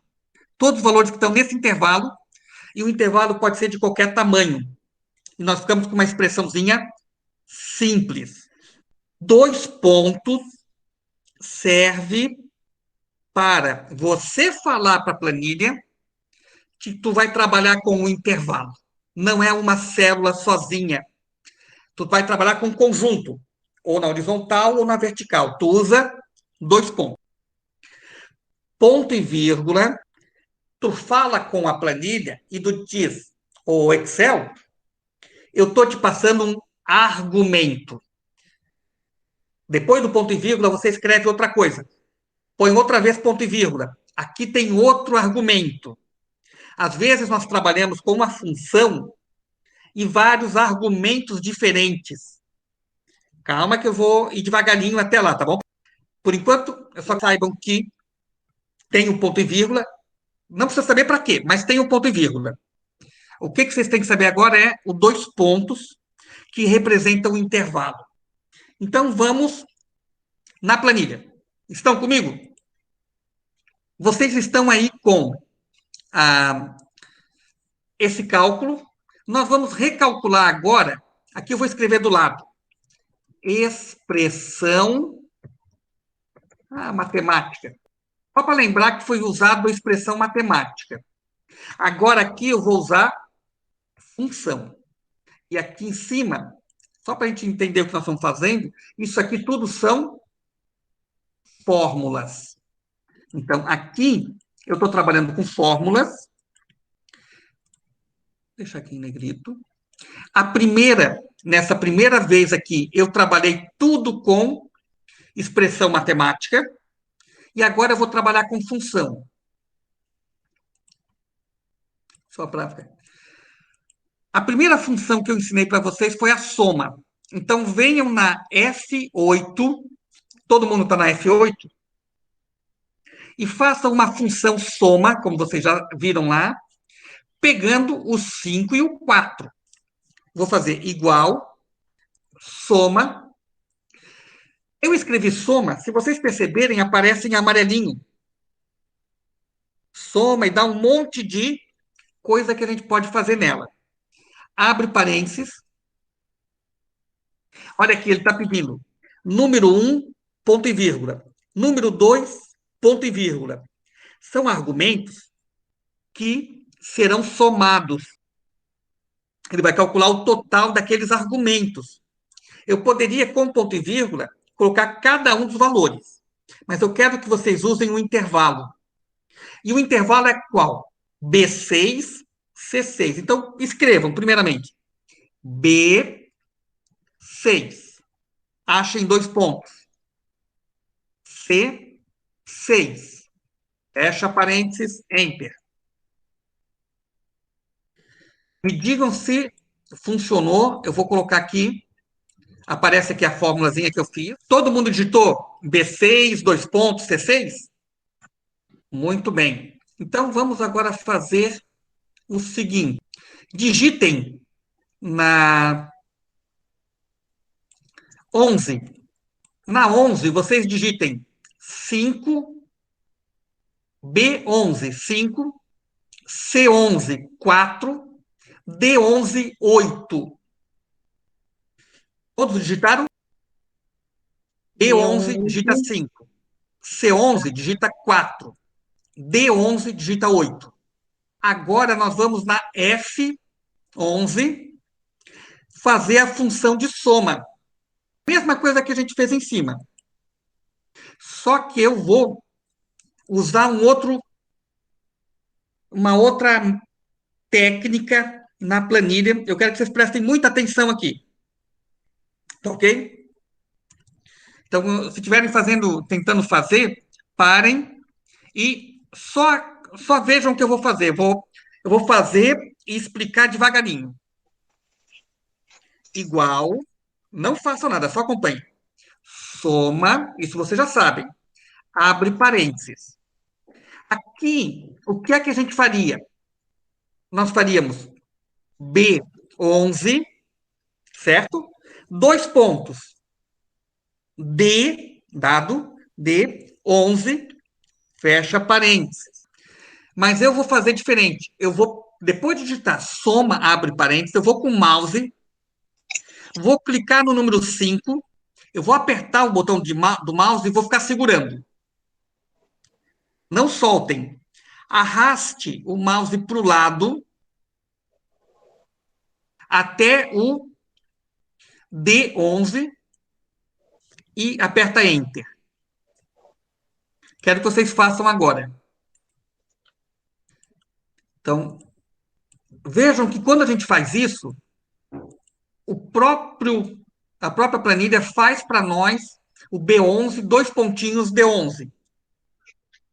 [SPEAKER 1] Todos os valores que estão nesse intervalo, e o intervalo pode ser de qualquer tamanho. E nós ficamos com uma expressãozinha simples. Dois pontos serve para você falar para a planilha que tu vai trabalhar com um intervalo. Não é uma célula sozinha. Tu vai trabalhar com um conjunto, ou na horizontal ou na vertical. Tu usa dois pontos. Ponto e vírgula, tu fala com a planilha e tu diz, o Excel, eu estou te passando um argumento. Depois do ponto e vírgula, você escreve outra coisa. Põe outra vez ponto e vírgula. Aqui tem outro argumento. Às vezes nós trabalhamos com uma função e vários argumentos diferentes. Calma que eu vou ir devagarinho até lá, tá bom? Por enquanto, eu só saibam que tem um ponto e vírgula. Não precisa saber para quê, mas tem um ponto e vírgula. O que vocês têm que saber agora é os dois pontos que representam o intervalo. Então, vamos na planilha. Estão comigo? Vocês estão aí com esse cálculo. Nós vamos recalcular agora. Aqui eu vou escrever do lado. Expressão matemática. Só para lembrar que foi usado a expressão matemática. Agora aqui eu vou usar função. E aqui em cima, só para a gente entender o que nós estamos fazendo, isso aqui tudo são fórmulas. Então, aqui eu estou trabalhando com fórmulas. Deixa aqui em negrito. Nessa primeira vez aqui, eu trabalhei tudo com expressão matemática. E agora eu vou trabalhar com função. Só para. A primeira função que eu ensinei para vocês foi a soma. Então, venham na F8. Todo mundo está na F8? E façam uma função soma, como vocês já viram lá, pegando o 5 e o 4. Vou fazer igual, soma. Eu escrevi soma, se vocês perceberem, aparece em amarelinho. Soma e dá um monte de coisa que a gente pode fazer nela. Abre parênteses. Olha aqui, ele está pedindo número 1, ponto e vírgula. Número 2, ponto e vírgula. São argumentos que serão somados. Ele vai calcular o total daqueles argumentos. Eu poderia, com ponto e vírgula, colocar cada um dos valores. Mas eu quero que vocês usem um intervalo. E o intervalo é qual? B6, C6. Então, escrevam, primeiramente, B6. Achem dois pontos. C6. Fecha parênteses, Enter. Me digam se funcionou. Eu vou colocar aqui. Aparece aqui a fórmulazinha que eu fiz. Todo mundo digitou B6, dois pontos, C6? Muito bem. Então, vamos agora fazer o seguinte. Digitem na 11. Na 11, vocês digitem 5, B11, 5, C11, 4, D11, 8. Todos digitaram? B11 digita 5. C11 digita 4. D11 digita 8. Agora nós vamos na F11 fazer a função de soma. Mesma coisa que a gente fez em cima. Só que eu vou usar uma outra técnica na planilha. Eu quero que vocês prestem muita atenção aqui. Tá ok? Então, se estiverem tentando fazer, parem e só vejam o que eu vou fazer. Eu vou fazer e explicar devagarinho. Igual, não façam nada, só acompanhem. Soma, isso vocês já sabem. Abre parênteses. Aqui, o que é que a gente faria? Nós faríamos B11, certo? Dois pontos. D11, fecha parênteses. Mas eu vou fazer diferente. Eu vou, depois de digitar soma, abre parênteses, eu vou com o mouse, vou clicar no número 5, eu vou apertar o botão do mouse e vou ficar segurando. Não soltem. Arraste o mouse para o lado até o D11 e aperta Enter. Quero que vocês façam agora. Então, vejam que quando a gente faz isso, a própria planilha faz para nós o B11, dois pontinhos D11.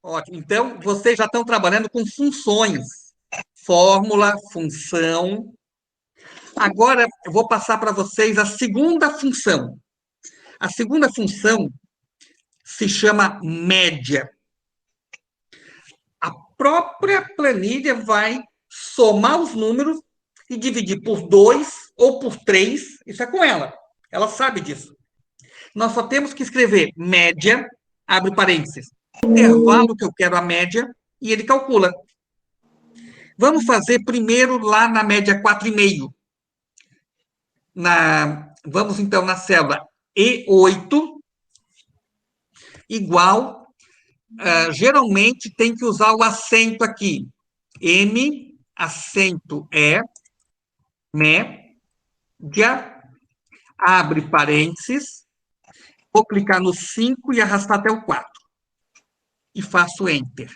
[SPEAKER 1] Ótimo. Então, vocês já estão trabalhando com funções. Fórmula, função. Agora, eu vou passar para vocês a segunda função. A segunda função se chama média. A própria planilha vai somar os números e dividir por 2 ou por 3. Isso é com ela. Ela sabe disso. Nós só temos que escrever média, abre parênteses, intervalo que eu quero a média, e ele calcula. Vamos fazer primeiro lá na média 4,5. Vamos então na célula E8, igual, geralmente tem que usar o acento aqui. M, acento E, média, abre parênteses, vou clicar no 5 e arrastar até o 4. E faço Enter.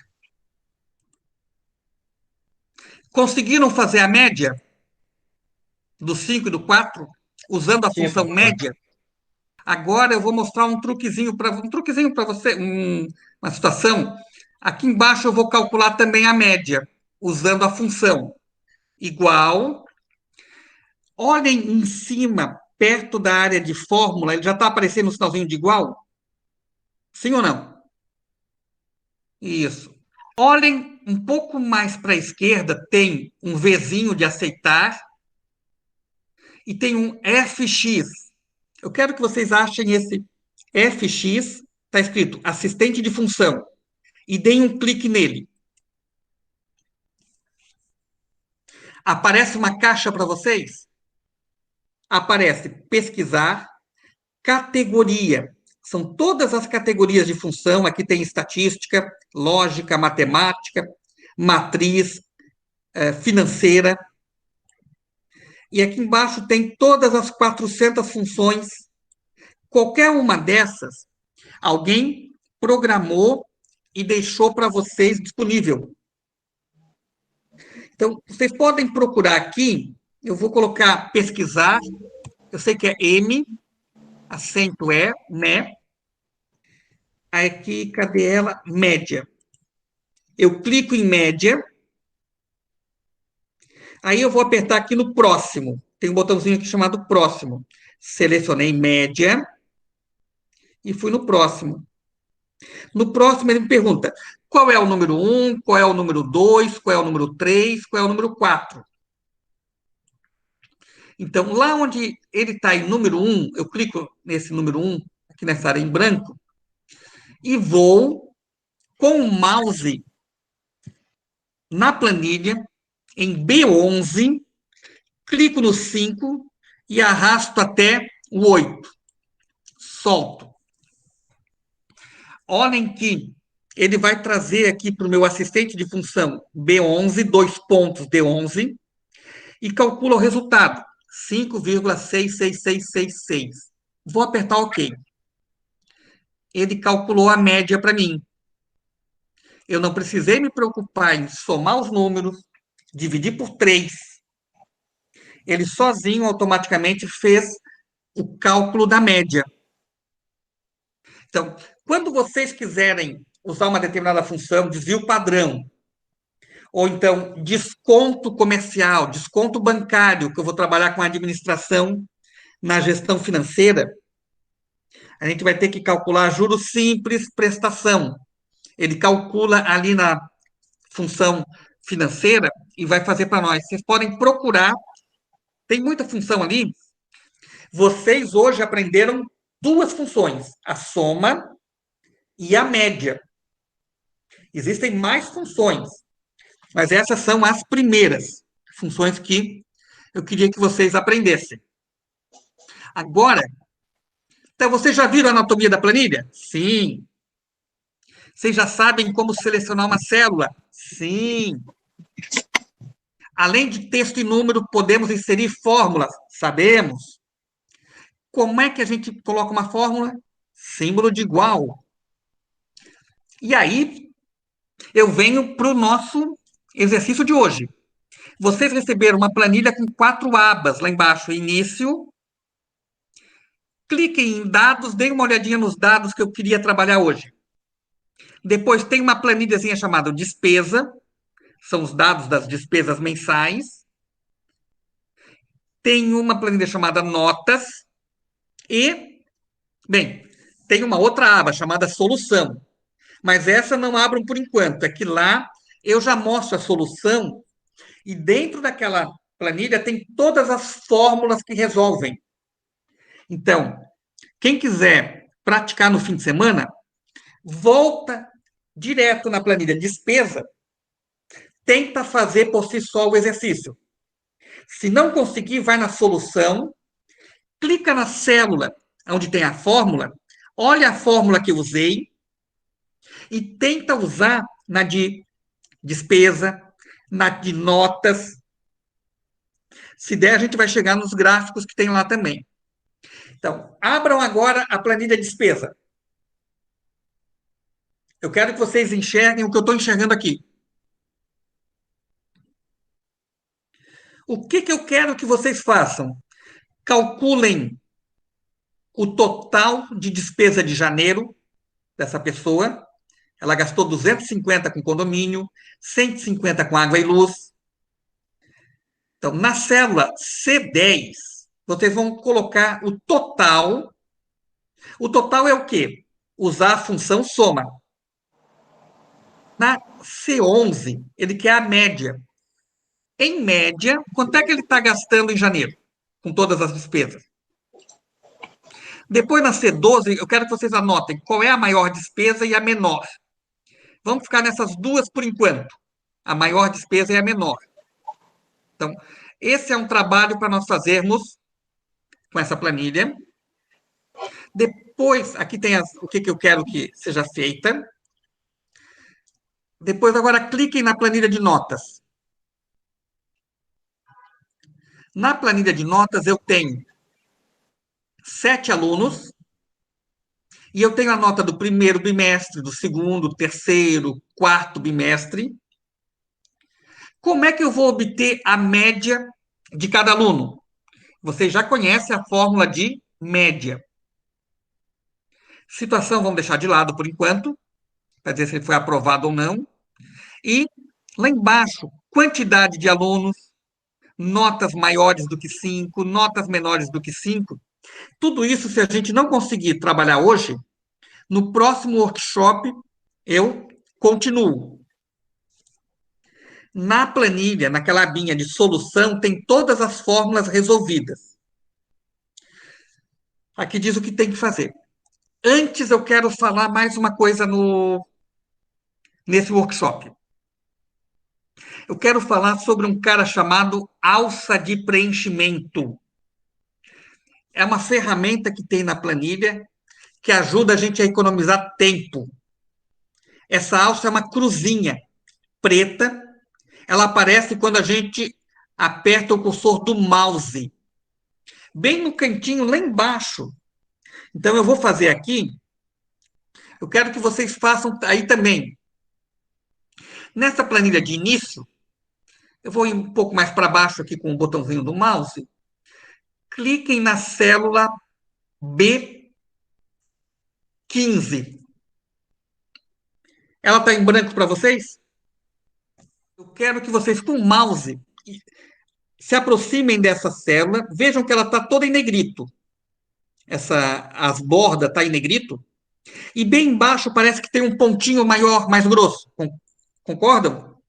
[SPEAKER 1] Conseguiram fazer a média do 5 e do 4 usando a
[SPEAKER 2] Sim,
[SPEAKER 1] função
[SPEAKER 2] professor.
[SPEAKER 1] média? Agora eu vou mostrar um truquezinho para você, uma situação. Aqui embaixo eu vou calcular também a média, usando a função igual. Olhem em cima, perto da área de fórmula, ele já está aparecendo no sinalzinho de igual? Sim ou não? Isso. Olhem um pouco mais para a esquerda, tem um Vzinho de aceitar e tem um FX. Eu quero que vocês achem esse FX, está escrito assistente de função, e deem um clique nele. Aparece uma caixa para vocês? Aparece pesquisar, categoria. São todas as categorias de função. Aqui tem estatística, lógica, matemática, matriz, financeira. E aqui embaixo tem todas as 400 funções. Qualquer uma dessas, alguém programou e deixou para vocês disponível. Então, vocês podem procurar aqui, eu vou colocar pesquisar, eu sei que é M, acento E, né? Aqui, cadê ela? Média. Eu clico em média, aí eu vou apertar aqui no próximo. Tem um botãozinho aqui chamado próximo. Selecionei média e fui no próximo. No próximo ele me pergunta qual é o número 1, qual é o número 2, qual é o número 3, qual é o número 4. Então, lá onde ele está em número 1, eu clico nesse número 1, aqui nessa área em branco, e vou com o mouse na planilha, em B11, clico no 5 e arrasto até o 8. Solto. Olhem que ele vai trazer aqui para o meu assistente de função B11, dois pontos D11, e calcula o resultado, 5,66666. Vou apertar OK. Ele calculou a média para mim. Eu não precisei me preocupar em somar os números, dividir por 3. Ele sozinho automaticamente fez o cálculo da média. Então, quando vocês quiserem usar uma determinada função, desvio padrão, ou então desconto comercial, desconto bancário, que eu vou trabalhar com a administração na gestão financeira, a gente vai ter que calcular juros simples, prestação. Ele calcula ali na função financeira e vai fazer para nós. Vocês podem procurar, tem muita função ali. Vocês hoje aprenderam duas funções, a soma e a média. Existem mais funções, mas essas são as primeiras funções que eu queria que vocês aprendessem. Agora, então vocês já viram a anatomia da planilha? Sim. Vocês já sabem como selecionar uma célula? Sim. Além de texto e número, podemos inserir fórmulas? Sabemos. Como é que a gente coloca uma fórmula? Símbolo de igual. E aí, eu venho para o nosso exercício de hoje. Vocês receberam uma planilha com 4 abas lá embaixo: início. Cliquem em dados, deem uma olhadinha nos dados que eu queria trabalhar hoje. Depois tem uma planilhazinha chamada despesa, são os dados das despesas mensais. Tem uma planilha chamada notas e, bem, tem uma outra aba chamada solução. Mas essa não abram por enquanto, é que lá eu já mostro a solução e dentro daquela planilha tem todas as fórmulas que resolvem. Então, quem quiser praticar no fim de semana, volta direto na planilha despesa, tenta fazer por si só o exercício. Se não conseguir, vai na solução, clica na célula onde tem a fórmula, olha a fórmula que eu usei e tenta usar na de despesa, na de notas. Se der, a gente vai chegar nos gráficos que tem lá também. Então, abram agora a planilha despesa. Eu quero que vocês enxerguem o que eu estou enxergando aqui. O que, que eu quero que vocês façam? Calculem o total de despesa de janeiro dessa pessoa. Ela gastou 250 com condomínio, 150 com água e luz. Então, na célula C10, vocês vão colocar o total. O total é o quê? Usar a função soma. Na C11, ele quer a média. Em média, quanto é que ele está gastando em janeiro, com todas as despesas? Depois, na C12, eu quero que vocês anotem qual é a maior despesa e a menor. Vamos ficar nessas duas por enquanto. A maior despesa e a menor. Então, esse é um trabalho para nós fazermos com essa planilha. Depois, aqui tem o que eu quero que seja feita. Depois, agora, cliquem na planilha de notas. Na planilha de notas, eu tenho 7 alunos e eu tenho a nota do primeiro bimestre, do segundo, terceiro, quarto bimestre. Como é que eu vou obter a média de cada aluno? Vocês já conhecem a fórmula de média. Situação vamos deixar de lado por enquanto, para dizer se ele foi aprovado ou não. E lá embaixo, quantidade de alunos, notas maiores do que 5, notas menores do que 5. Tudo isso, se a gente não conseguir trabalhar hoje, no próximo workshop eu continuo. Na planilha, naquela abinha de solução, tem todas as fórmulas resolvidas. Aqui diz o que tem que fazer. Antes, eu quero falar mais uma coisa nesse workshop. Eu quero falar sobre um cara chamado alça de preenchimento. É uma ferramenta que tem na planilha que ajuda a gente a economizar tempo. Essa alça é uma cruzinha preta. Ela aparece quando a gente aperta o cursor do mouse, bem no cantinho lá embaixo. Então eu vou fazer aqui. Eu quero que vocês façam aí também. Nessa planilha de início, eu vou ir um pouco mais para baixo aqui com o botãozinho do mouse. Cliquem na célula B15. Ela está em branco para vocês? Eu quero que vocês, com o mouse, se aproximem dessa célula. Vejam que ela está toda em negrito. As bordas estão em negrito. E bem embaixo parece que tem um pontinho maior, mais grosso. Concordam?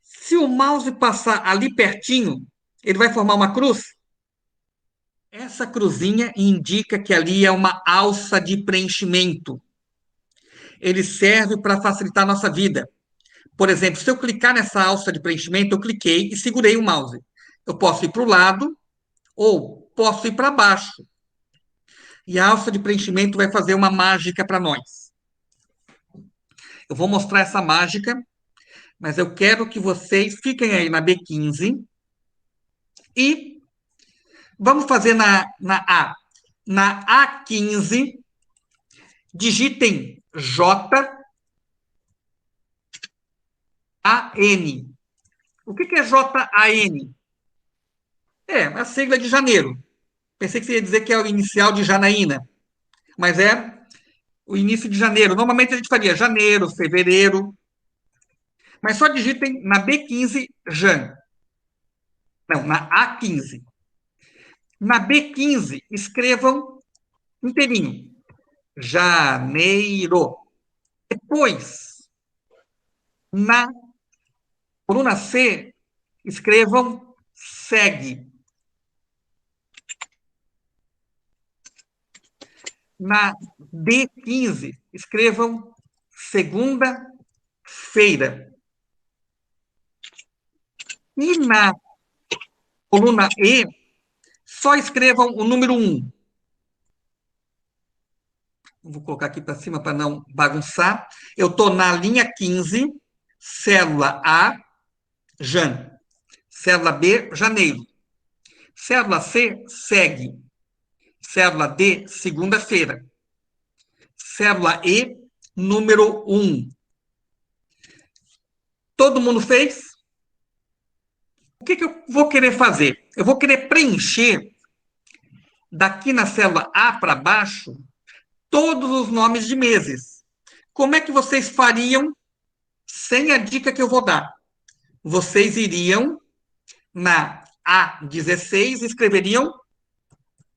[SPEAKER 1] Se o mouse passar ali pertinho, ele vai formar uma cruz. Essa cruzinha indica que ali é uma alça de preenchimento. Ele serve para facilitar a nossa vida. Por exemplo, se eu clicar nessa alça de preenchimento, eu cliquei e segurei o mouse. Eu posso ir para o lado ou posso ir para baixo. E a alça de preenchimento vai fazer uma mágica para nós. Eu vou mostrar essa mágica, mas eu quero que vocês fiquem aí na B15 e vamos fazer na A. Na A15, digitem J-A-N. O que é J-A-N? É a sigla de janeiro. Pensei que você ia dizer que é o inicial de Janaína, mas é o início de janeiro. Normalmente a gente faria janeiro, fevereiro, mas só digitem na B15 Jan. Não, na A15. Na B15, escrevam inteirinho. Janeiro. Depois, na coluna C, escrevam segue. Na D15, escrevam segunda-feira. E na coluna E, só escrevam o número 1. Vou colocar aqui para cima para não bagunçar. Eu estou na linha 15, célula A, Jan. Célula B, janeiro. Célula C, segue. Célula D, segunda-feira. Célula E, número 1. Todo mundo fez? O que eu vou querer fazer? Eu vou querer preencher, daqui na célula A para baixo, todos os nomes de meses. Como é que vocês fariam sem a dica que eu vou dar? Vocês iriam na A16 e escreveriam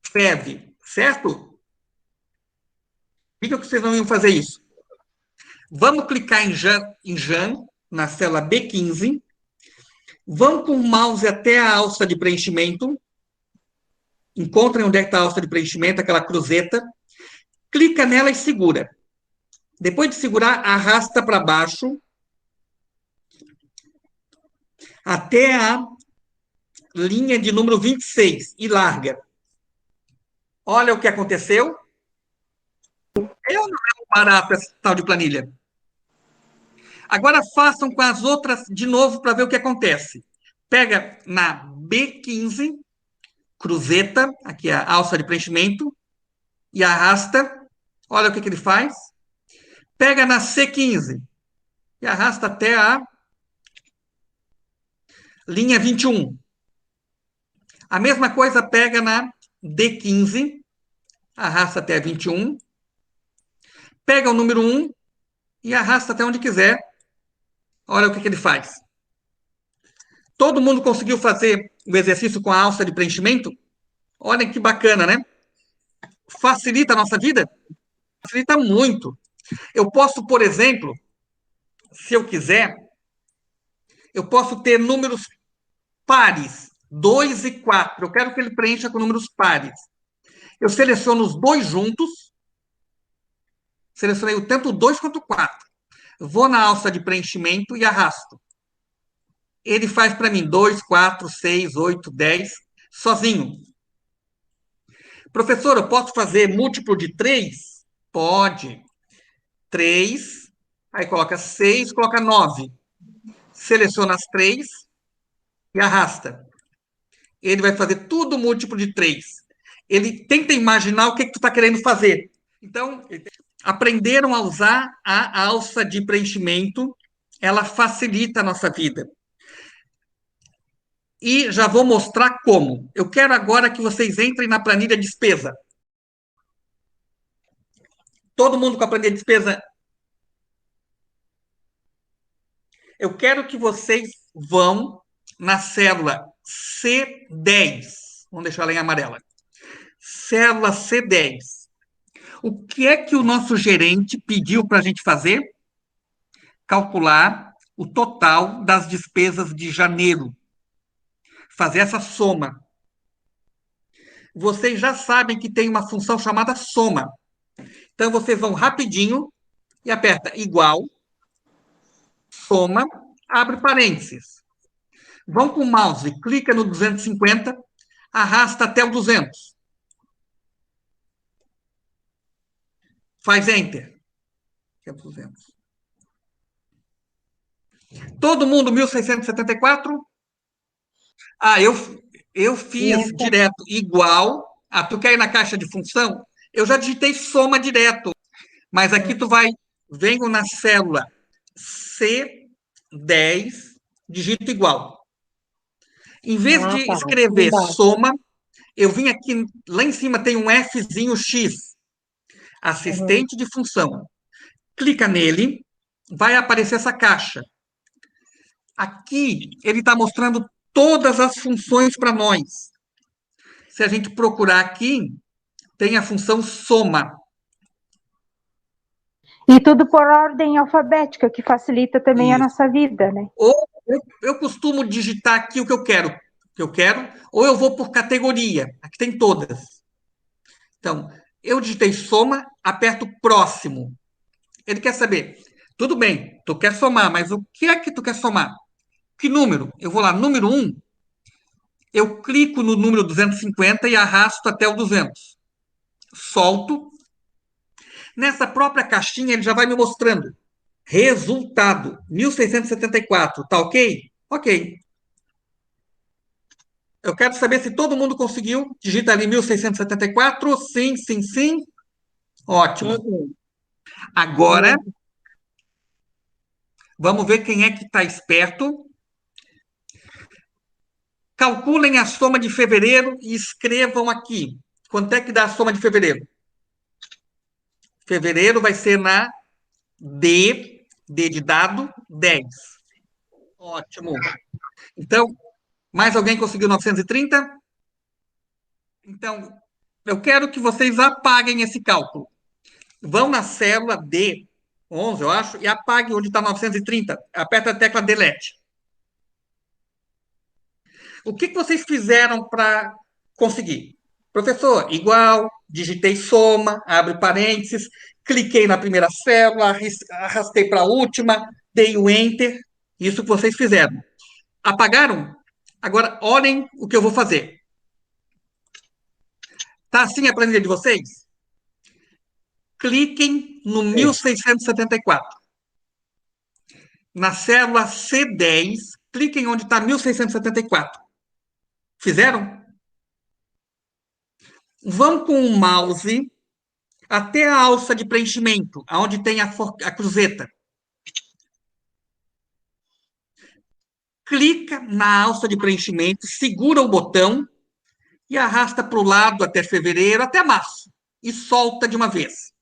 [SPEAKER 1] FEV, certo? Diga que vocês não iam fazer isso. Vamos clicar em Jan na célula B15. Vão com o mouse até a alça de preenchimento. Encontrem onde é que está a alça de preenchimento, aquela cruzeta. Clica nela e segura. Depois de segurar, arrasta para baixo até a linha de número 26 e larga. Olha o que aconteceu. Eu não é barato essa tal de planilha. Agora façam com as outras de novo para ver o que acontece. Pega na B15, cruzeta, aqui a alça de preenchimento, e arrasta. Olha o que ele faz. Pega na C15 e arrasta até a linha 21. A mesma coisa pega na D15, arrasta até a 21. Pega o número 1 e arrasta até onde quiser. Olha o que ele faz. Todo mundo conseguiu fazer o exercício com a alça de preenchimento? Olha que bacana, né? Facilita a nossa vida? Facilita muito. Eu posso, por exemplo, se eu quiser, eu posso ter números pares, 2 e 4. Eu quero que ele preencha com números pares. Eu seleciono os dois juntos, selecionei tanto o 2 quanto o 4. Vou na alça de preenchimento e arrasto. Ele faz para mim 2, 4, 6, 8, 10, sozinho. Professor, eu posso fazer múltiplo de 3? Pode. 3 Aí coloca 6, coloca 9. Seleciona as 3 e arrasta. Ele vai fazer tudo múltiplo de 3. Ele tenta imaginar o que, que tu está querendo fazer. Então, aprenderam a usar a alça de preenchimento, ela facilita a nossa vida. E já vou mostrar como. Eu quero agora que vocês entrem na planilha despesa. Todo mundo com a planilha despesa. Eu quero que vocês vão na célula C10. Vamos deixar ela em amarela. Célula C10. O que é que o nosso gerente pediu para a gente fazer? Calcular o total das despesas de janeiro. Fazer essa soma. Vocês já sabem que tem uma função chamada soma. Então, vocês vão rapidinho e aperta igual, soma, abre parênteses. Vão com o mouse, clica no 250, arrasta até o 200. Faz Enter. Até o 200. Todo mundo 1674? Ah, eu fiz direto igual. Ah, tu quer ir na caixa de função? Eu já digitei soma direto. Mas aqui tu vai, venho na célula C10, digito igual. Em vez de escrever soma, eu vim aqui, lá em cima tem um Fzinho X, assistente de função. Clica nele, vai aparecer essa caixa. Aqui, ele está mostrando todas as funções para nós. Se a gente procurar aqui, tem a função soma.
[SPEAKER 2] E tudo por ordem alfabética, que facilita também a nossa vida, né?
[SPEAKER 1] Ou eu costumo digitar aqui o que eu quero, ou eu vou por categoria. Aqui tem todas. Então, eu digitei soma, aperto próximo. Ele quer saber, tudo bem, tu quer somar, mas o que é que tu quer somar? Que número? Eu vou lá, número 1, eu clico no número 250 e arrasto até o 200. Solto. Nessa própria caixinha, ele já vai me mostrando. Resultado, 1674, tá ok? Ok. Eu quero saber se todo mundo conseguiu. Digita ali 1674. Sim, sim, sim. Ótimo. Agora, vamos ver quem é que está esperto. Calculem a soma de fevereiro e escrevam aqui. Quanto é que dá a soma de fevereiro? Fevereiro vai ser na D de dado, 10. Ótimo. Então, mais alguém conseguiu 930? Então, eu quero que vocês apaguem esse cálculo. Vão na célula D11, eu acho, e apaguem onde está 930. Aperta a tecla Delete. O que vocês fizeram para conseguir? Professor, igual, digitei soma, abre parênteses, cliquei na primeira célula, arrastei para a última, dei o Enter. Isso que vocês fizeram. Apagaram? Agora, olhem o que eu vou fazer. Tá assim a planilha de vocês? Cliquem no 1674. Na célula C10, cliquem onde está 1674. Fizeram? Vão com o mouse até a alça de preenchimento, onde tem a cruzeta. Clica na alça de preenchimento, segura o botão e arrasta para o lado até fevereiro, até março. E solta de uma vez.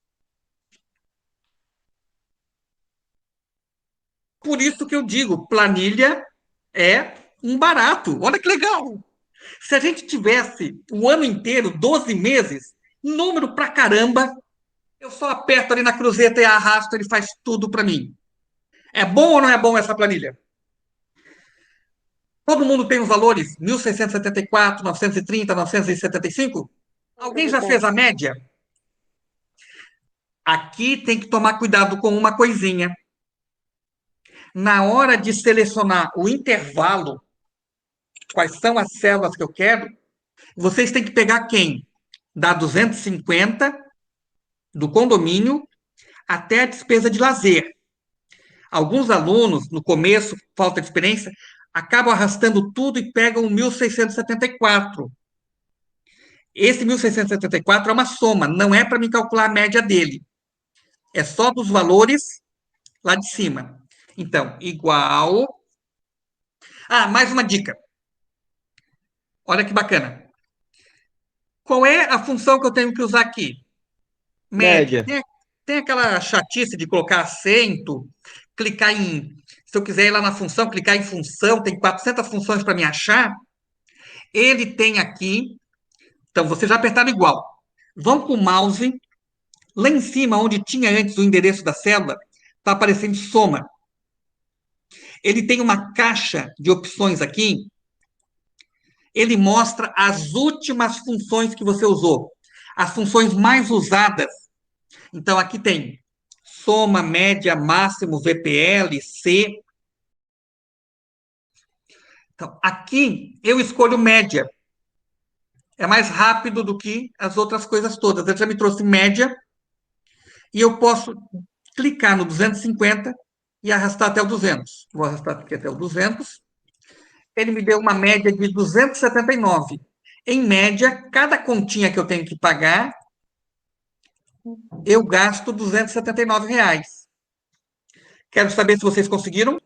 [SPEAKER 1] Por isso que eu digo, planilha é um barato. Olha que legal. Se a gente tivesse o ano inteiro, 12 meses, número pra caramba, eu só aperto ali na cruzeta e arrasto, ele faz tudo para mim. É bom ou não é bom essa planilha? Todo mundo tem os valores 1674, 930, 975? Alguém já fez a média? Aqui tem que tomar cuidado com uma coisinha. Na hora de selecionar o intervalo, quais são as células que eu quero, vocês têm que pegar quem? Da 250 do condomínio até a despesa de lazer. Alguns alunos, no começo, falta de experiência, acabam arrastando tudo e pegam o 1674. Esse 1674 é uma soma, não é para me calcular a média dele. É só dos valores lá de cima. Então, igual. Ah, mais uma dica. Olha que bacana. Qual é a função que eu tenho que usar aqui? Média.
[SPEAKER 3] Média.
[SPEAKER 1] Tem aquela chatice de colocar acento, clicar em. Se eu quiser ir lá na função, clicar em função, tem 400 funções para me achar. Ele tem aqui. Então, vocês já apertaram igual. Vão com o mouse. Lá em cima, onde tinha antes o endereço da célula, está aparecendo soma. Ele tem uma caixa de opções aqui. Ele mostra as últimas funções que você usou. As funções mais usadas. Então, aqui tem soma, média, máximo, VPL, C. Então, aqui eu escolho média. É mais rápido do que as outras coisas todas. Ele já me trouxe média e eu posso clicar no 250 e arrastar até o 200. Vou arrastar aqui até o 200. Ele me deu uma média de 279. Em média, cada continha que eu tenho que pagar, eu gasto R$ 279. Quero saber se vocês conseguiram.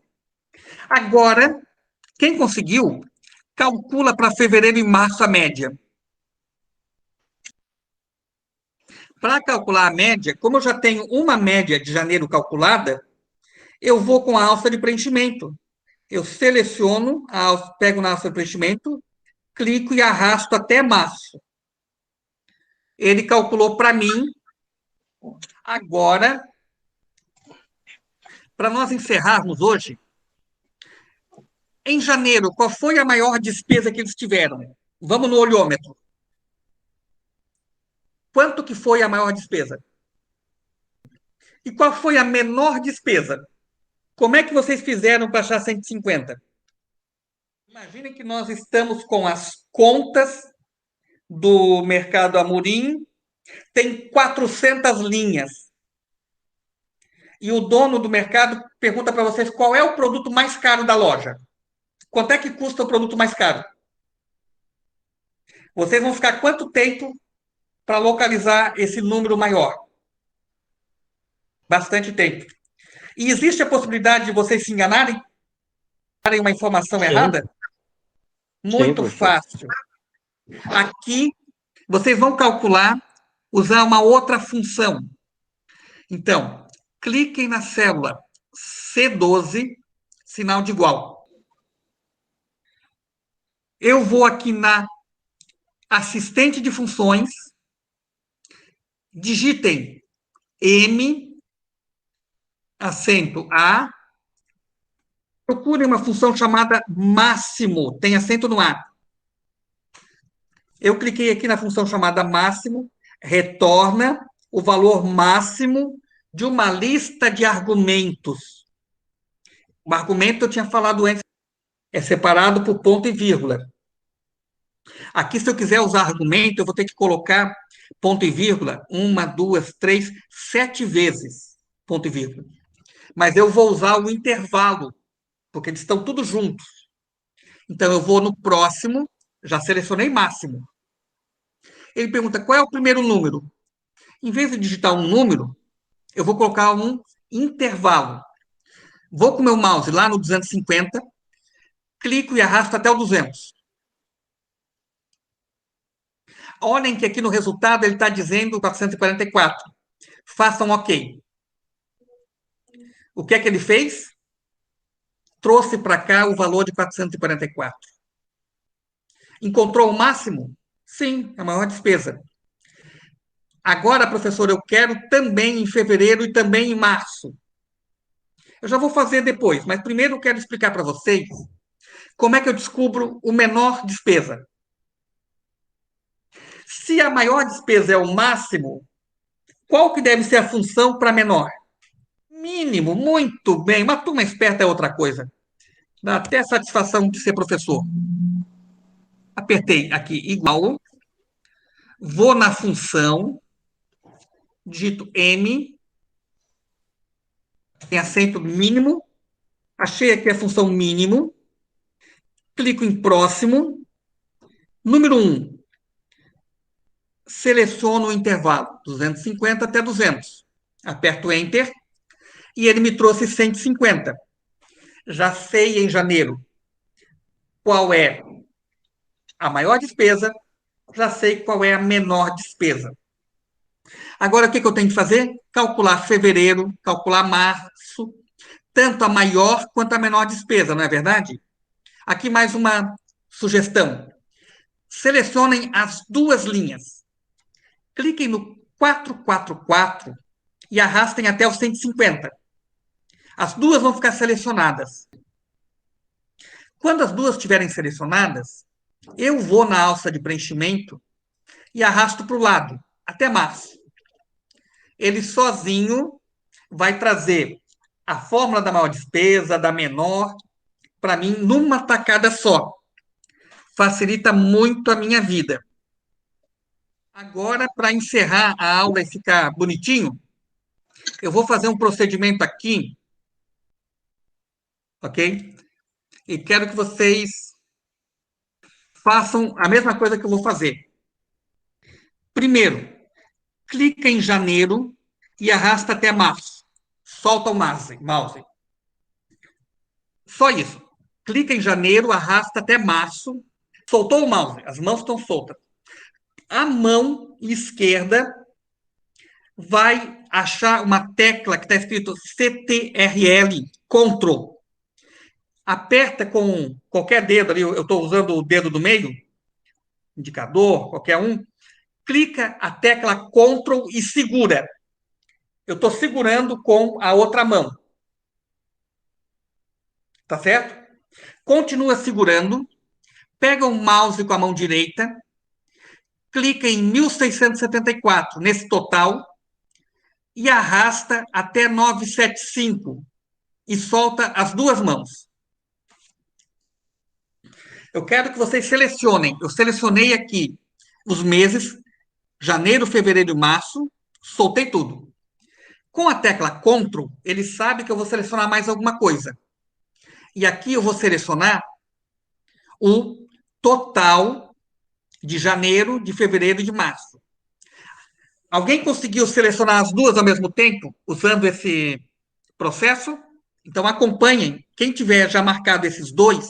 [SPEAKER 1] Agora, quem conseguiu, calcula para fevereiro e março a média. Para calcular a média, como eu já tenho uma média de janeiro calculada, eu vou com a alça de preenchimento. Eu seleciono, pego na alça de preenchimento, clico e arrasto até março. Ele calculou para mim. Agora, para nós encerrarmos hoje, em janeiro, qual foi a maior despesa que eles tiveram? Vamos no olhômetro. Quanto que foi a maior despesa? E qual foi a menor despesa? Como é que vocês fizeram para achar 150? Imaginem que nós estamos com as contas do Mercado Amorim, tem 400 linhas. E o dono do mercado pergunta para vocês qual é o produto mais caro da loja. Quanto é que custa o produto mais caro? Vocês vão ficar quanto tempo para localizar esse número maior? Bastante tempo. E existe a possibilidade de vocês se enganarem? Darem uma informação
[SPEAKER 3] Sim,
[SPEAKER 1] errada?
[SPEAKER 3] sim,
[SPEAKER 1] Muito
[SPEAKER 3] professor.
[SPEAKER 1] fácil. Aqui, vocês vão calcular, usar uma outra função. Então, cliquem na célula C12, sinal de igual. Eu vou aqui na assistente de funções, digitem M, acento A, procurem uma função chamada máximo, tem acento no A. Eu cliquei aqui na função chamada máximo, retorna o valor máximo de uma lista de argumentos. O argumento eu tinha falado antes, é separado por ponto e vírgula. Aqui, se eu quiser usar argumento, eu vou ter que colocar ponto e vírgula, 1, 2, 3, 7 vezes, ponto e vírgula. Mas eu vou usar o intervalo, porque eles estão todos juntos. Então, eu vou no próximo, já selecionei máximo. Ele pergunta qual é o primeiro número. Em vez de digitar um número, eu vou colocar um intervalo. Vou com o meu mouse lá no 250, clico e arrasto até o 200. Olhem que aqui no resultado ele está dizendo 444. Façam OK. O que é que ele fez? Trouxe para cá o valor de 444. Encontrou o máximo? Sim, a maior despesa. Agora, professor, eu quero também em fevereiro e também em março. Eu já vou fazer depois, mas primeiro eu quero explicar para vocês como é que eu descubro o menor despesa. Se a maior despesa é o máximo, qual que deve ser a função para menor? Mínimo, muito bem. Uma turma esperta é outra coisa. Dá até satisfação de ser professor. Apertei aqui igual, vou na função, digito M, tem acento mínimo, achei aqui a função mínimo, clico em próximo, número 1, seleciono o intervalo 250 até 200, aperto Enter e ele me trouxe 150. Já sei em janeiro qual é a maior despesa, já sei qual é a menor despesa. Agora, o que eu tenho que fazer? Calcular fevereiro, calcular março, tanto a maior quanto a menor despesa, não é verdade? Aqui mais uma sugestão. Selecionem as duas linhas. Cliquem no 444 e arrastem até os 150. As duas vão ficar selecionadas. Quando as duas estiverem selecionadas, eu vou na alça de preenchimento e arrasto para o lado, até março. Ele sozinho vai trazer a fórmula da maior despesa, da menor, para mim, numa tacada só. Facilita muito a minha vida. Agora, para encerrar a aula e ficar bonitinho, eu vou fazer um procedimento aqui, ok? E quero que vocês façam a mesma coisa que eu vou fazer. Primeiro, clica em janeiro e arrasta até março. Solta o mouse. Só isso. Clica em janeiro, arrasta até março. Soltou o mouse, as mãos estão soltas. A mão esquerda vai achar uma tecla que está escrito CTRL, Ctrl. Aperta com qualquer dedo ali, eu estou usando o dedo do meio, indicador, qualquer um. Clica a tecla Ctrl e segura. Eu estou segurando com a outra mão. Tá certo? Continua segurando. Pega o mouse com a mão direita. Clica em 1674, nesse total. E arrasta até 975. E solta as duas mãos. Eu quero que vocês selecionem. Eu selecionei aqui os meses, janeiro, fevereiro e março. Soltei tudo. Com a tecla Ctrl, ele sabe que eu vou selecionar mais alguma coisa. E aqui eu vou selecionar o total de janeiro, de fevereiro e de março. Alguém conseguiu selecionar as duas ao mesmo tempo, usando esse processo? Então acompanhem. Quem tiver já marcado esses dois,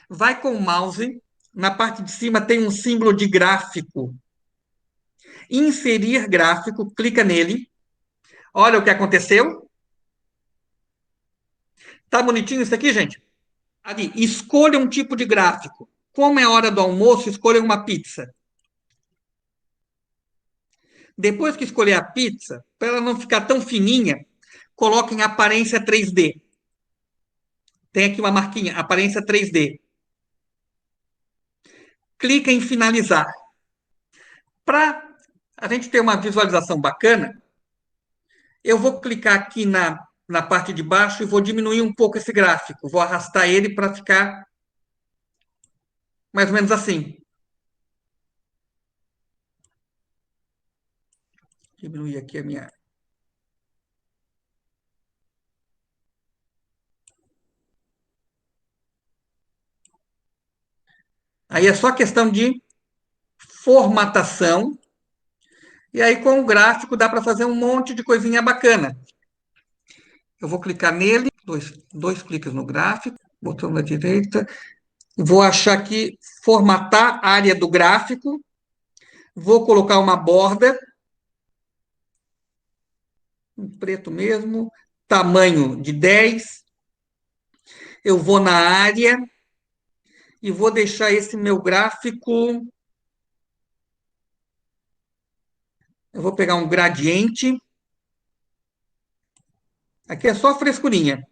[SPEAKER 1] vai com o mouse. Na parte de cima tem um símbolo de gráfico. Inserir gráfico, clica nele. Olha o que aconteceu. Tá bonitinho isso aqui, gente? Ali, escolha um tipo de gráfico. Como é hora do almoço, escolha uma pizza. Depois que escolher a pizza, para ela não ficar tão fininha, coloque em aparência 3D. Tem aqui uma marquinha, aparência 3D. Clica em finalizar. Para a gente ter uma visualização bacana, eu vou clicar aqui na parte de baixo e vou diminuir um pouco esse gráfico. Vou arrastar ele para ficar mais ou menos assim. Diminuir aqui a minha. Aí é só questão de formatação. E aí, com o gráfico, dá para fazer um monte de coisinha bacana. Eu vou clicar nele, dois cliques no gráfico, botão na direita. Vou achar aqui, formatar a área do gráfico. Vou colocar uma borda, em preto mesmo, tamanho de 10. Eu vou na área e vou deixar esse meu gráfico. Eu vou pegar um gradiente. Aqui é só frescurinha.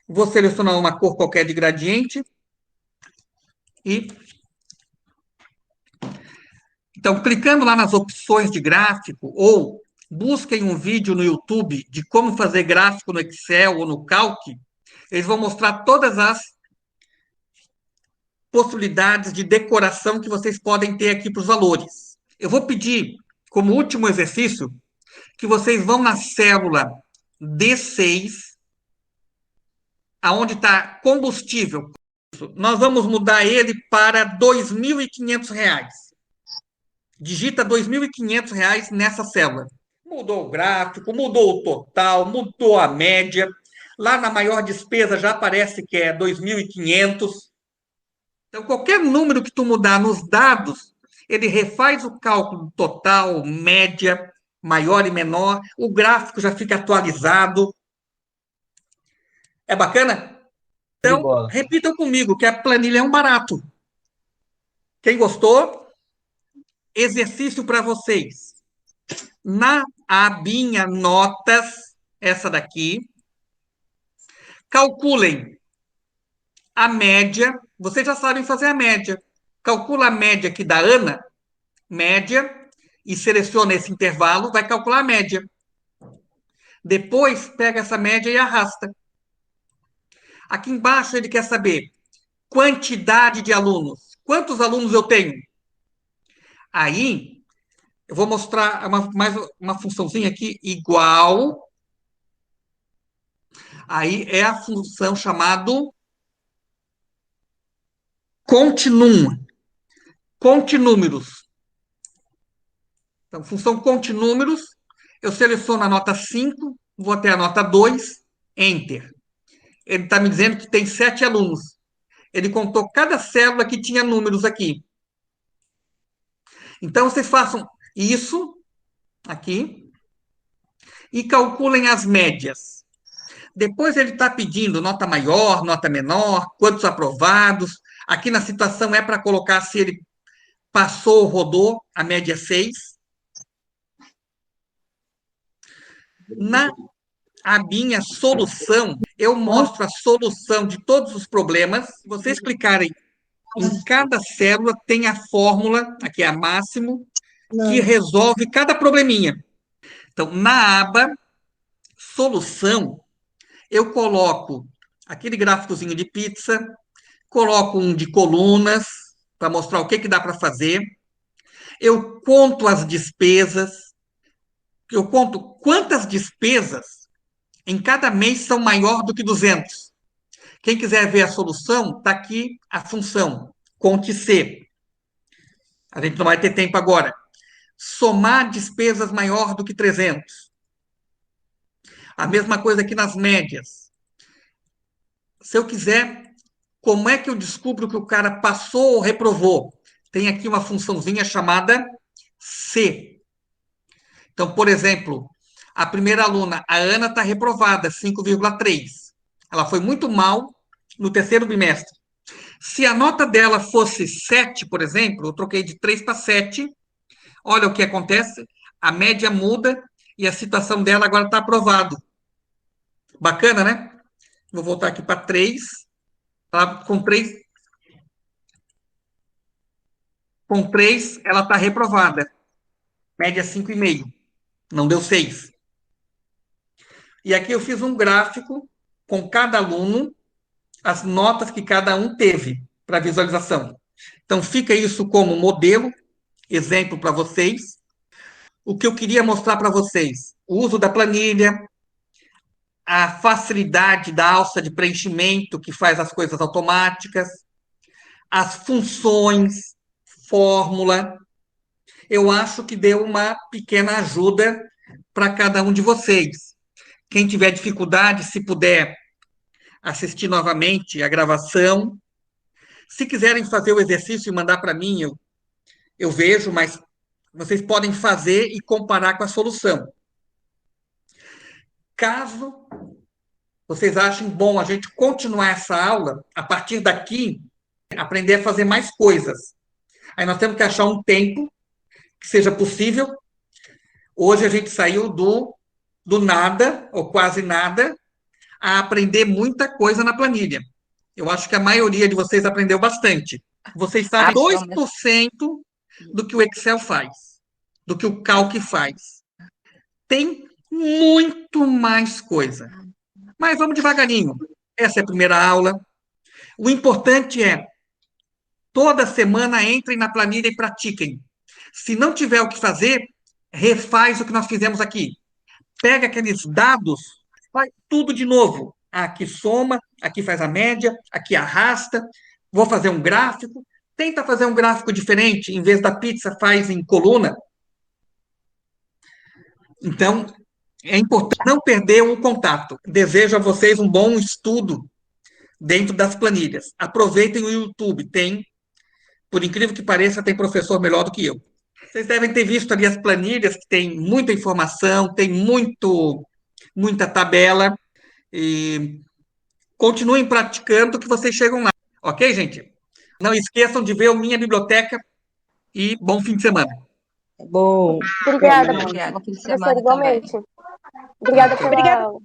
[SPEAKER 1] Vou selecionar uma cor qualquer de gradiente. E então, clicando lá nas opções de gráfico, ou busquem um vídeo no YouTube de como fazer gráfico no Excel ou no Calc, eles vão mostrar todas as possibilidades de decoração que vocês podem ter aqui para os valores. Eu vou pedir, como último exercício, que vocês vão na célula D6, aonde está combustível. Nós vamos mudar ele para R$ 2.500. Digita R$ 2.500 nessa célula. Mudou o gráfico, mudou o total, mudou a média. Lá na maior despesa já aparece que é 2.500. Então, qualquer número que tu mudar nos dados, ele refaz o cálculo total, média, maior e menor. O gráfico já fica atualizado. É bacana?
[SPEAKER 3] De
[SPEAKER 1] Então,
[SPEAKER 3] bola.
[SPEAKER 1] repitam comigo que a planilha é um barato. Quem gostou, exercício para vocês. Na abinha notas, essa daqui, calculem a média. Vocês já sabem fazer a média. Calcula a média aqui da Ana, média, e seleciona esse intervalo, vai calcular a média. Depois, pega essa média e arrasta. Aqui embaixo ele quer saber quantidade de alunos. Quantos alunos eu tenho? Aí, eu vou mostrar mais uma funçãozinha aqui, igual. Aí é a função chamado continum, continúmeros. Então, função continúmeros, eu seleciono a nota 5, vou até a nota 2, Enter. Ele está me dizendo que tem 7 alunos. Ele contou cada célula que tinha números aqui. Então, vocês façam isso aqui e calculem as médias. Depois ele está pedindo nota maior, nota menor, quantos aprovados. Aqui na situação é para colocar se ele passou ou rodou, a média é 6. Na abinha solução, eu mostro a solução de todos os problemas. Se vocês clicarem em cada célula, tem a fórmula, aqui é a máximo, que resolve cada probleminha. Então, na aba solução, eu coloco aquele gráficozinho de pizza, coloco um de colunas, para mostrar o que, que dá para fazer. Eu conto as despesas, eu conto quantas despesas em cada mês são maior do que 200. Quem quiser ver a solução, está aqui a função, conte C. A gente não vai ter tempo agora. Somar despesas maior do que 300. A mesma coisa aqui nas médias. Se eu quiser, como é que eu descubro que o cara passou ou reprovou? Tem aqui uma funçãozinha chamada C. Então, por exemplo, a primeira aluna, a Ana, está reprovada, 5,3. Ela foi muito mal no terceiro bimestre. Se a nota dela fosse 7, por exemplo, eu troquei de 3 para 7, olha o que acontece, a média muda e a situação dela agora está aprovado. Bacana, né? Vou voltar aqui para 3. Com 3, ela está reprovada. Média 5,5. Não deu 6. E aqui eu fiz um gráfico com cada aluno, as notas que cada um teve para visualização. Então, fica isso como modelo, exemplo para vocês. O que eu queria mostrar para vocês, o uso da planilha, a facilidade da alça de preenchimento, que faz as coisas automáticas, as funções, fórmula. Eu acho que deu uma pequena ajuda para cada um de vocês. Quem tiver dificuldade, se puder assistir novamente a gravação. Se quiserem fazer o exercício e mandar para mim, eu vejo, mas vocês podem fazer e comparar com a solução. Caso vocês achem bom a gente continuar essa aula, a partir daqui, aprender a fazer mais coisas. Aí nós temos que achar um tempo que seja possível. Hoje a gente saiu do nada, ou quase nada, a aprender muita coisa na planilha. Eu acho que a maioria de vocês aprendeu bastante. Vocês sabem 2% do que o Excel faz, do que o Calc faz. Tem muito mais coisa. Mas vamos devagarinho. Essa é a primeira aula. O importante é, toda semana entrem na planilha e pratiquem. Se não tiver o que fazer, refaz o que nós fizemos aqui. Pega aqueles dados Faz tudo de novo. Aqui soma, aqui faz a média, aqui arrasta. Vou fazer um gráfico. Tenta fazer um gráfico diferente. Em vez da pizza, faz em coluna. Então, é importante não perder um contato. Desejo a vocês um bom estudo dentro das planilhas. Aproveitem o YouTube. Por incrível que pareça, tem professor melhor do que eu. Vocês devem ter visto ali as planilhas, que tem muita informação, tem muita tabela. E continuem praticando que vocês chegam lá. Ok, gente? Não esqueçam de ver a minha biblioteca e bom fim de semana.
[SPEAKER 3] Bom,
[SPEAKER 2] Obrigada,
[SPEAKER 3] bom fim de
[SPEAKER 2] professor,
[SPEAKER 3] semana também.
[SPEAKER 2] igualmente. Obrigada
[SPEAKER 1] Ok.
[SPEAKER 2] pela aula.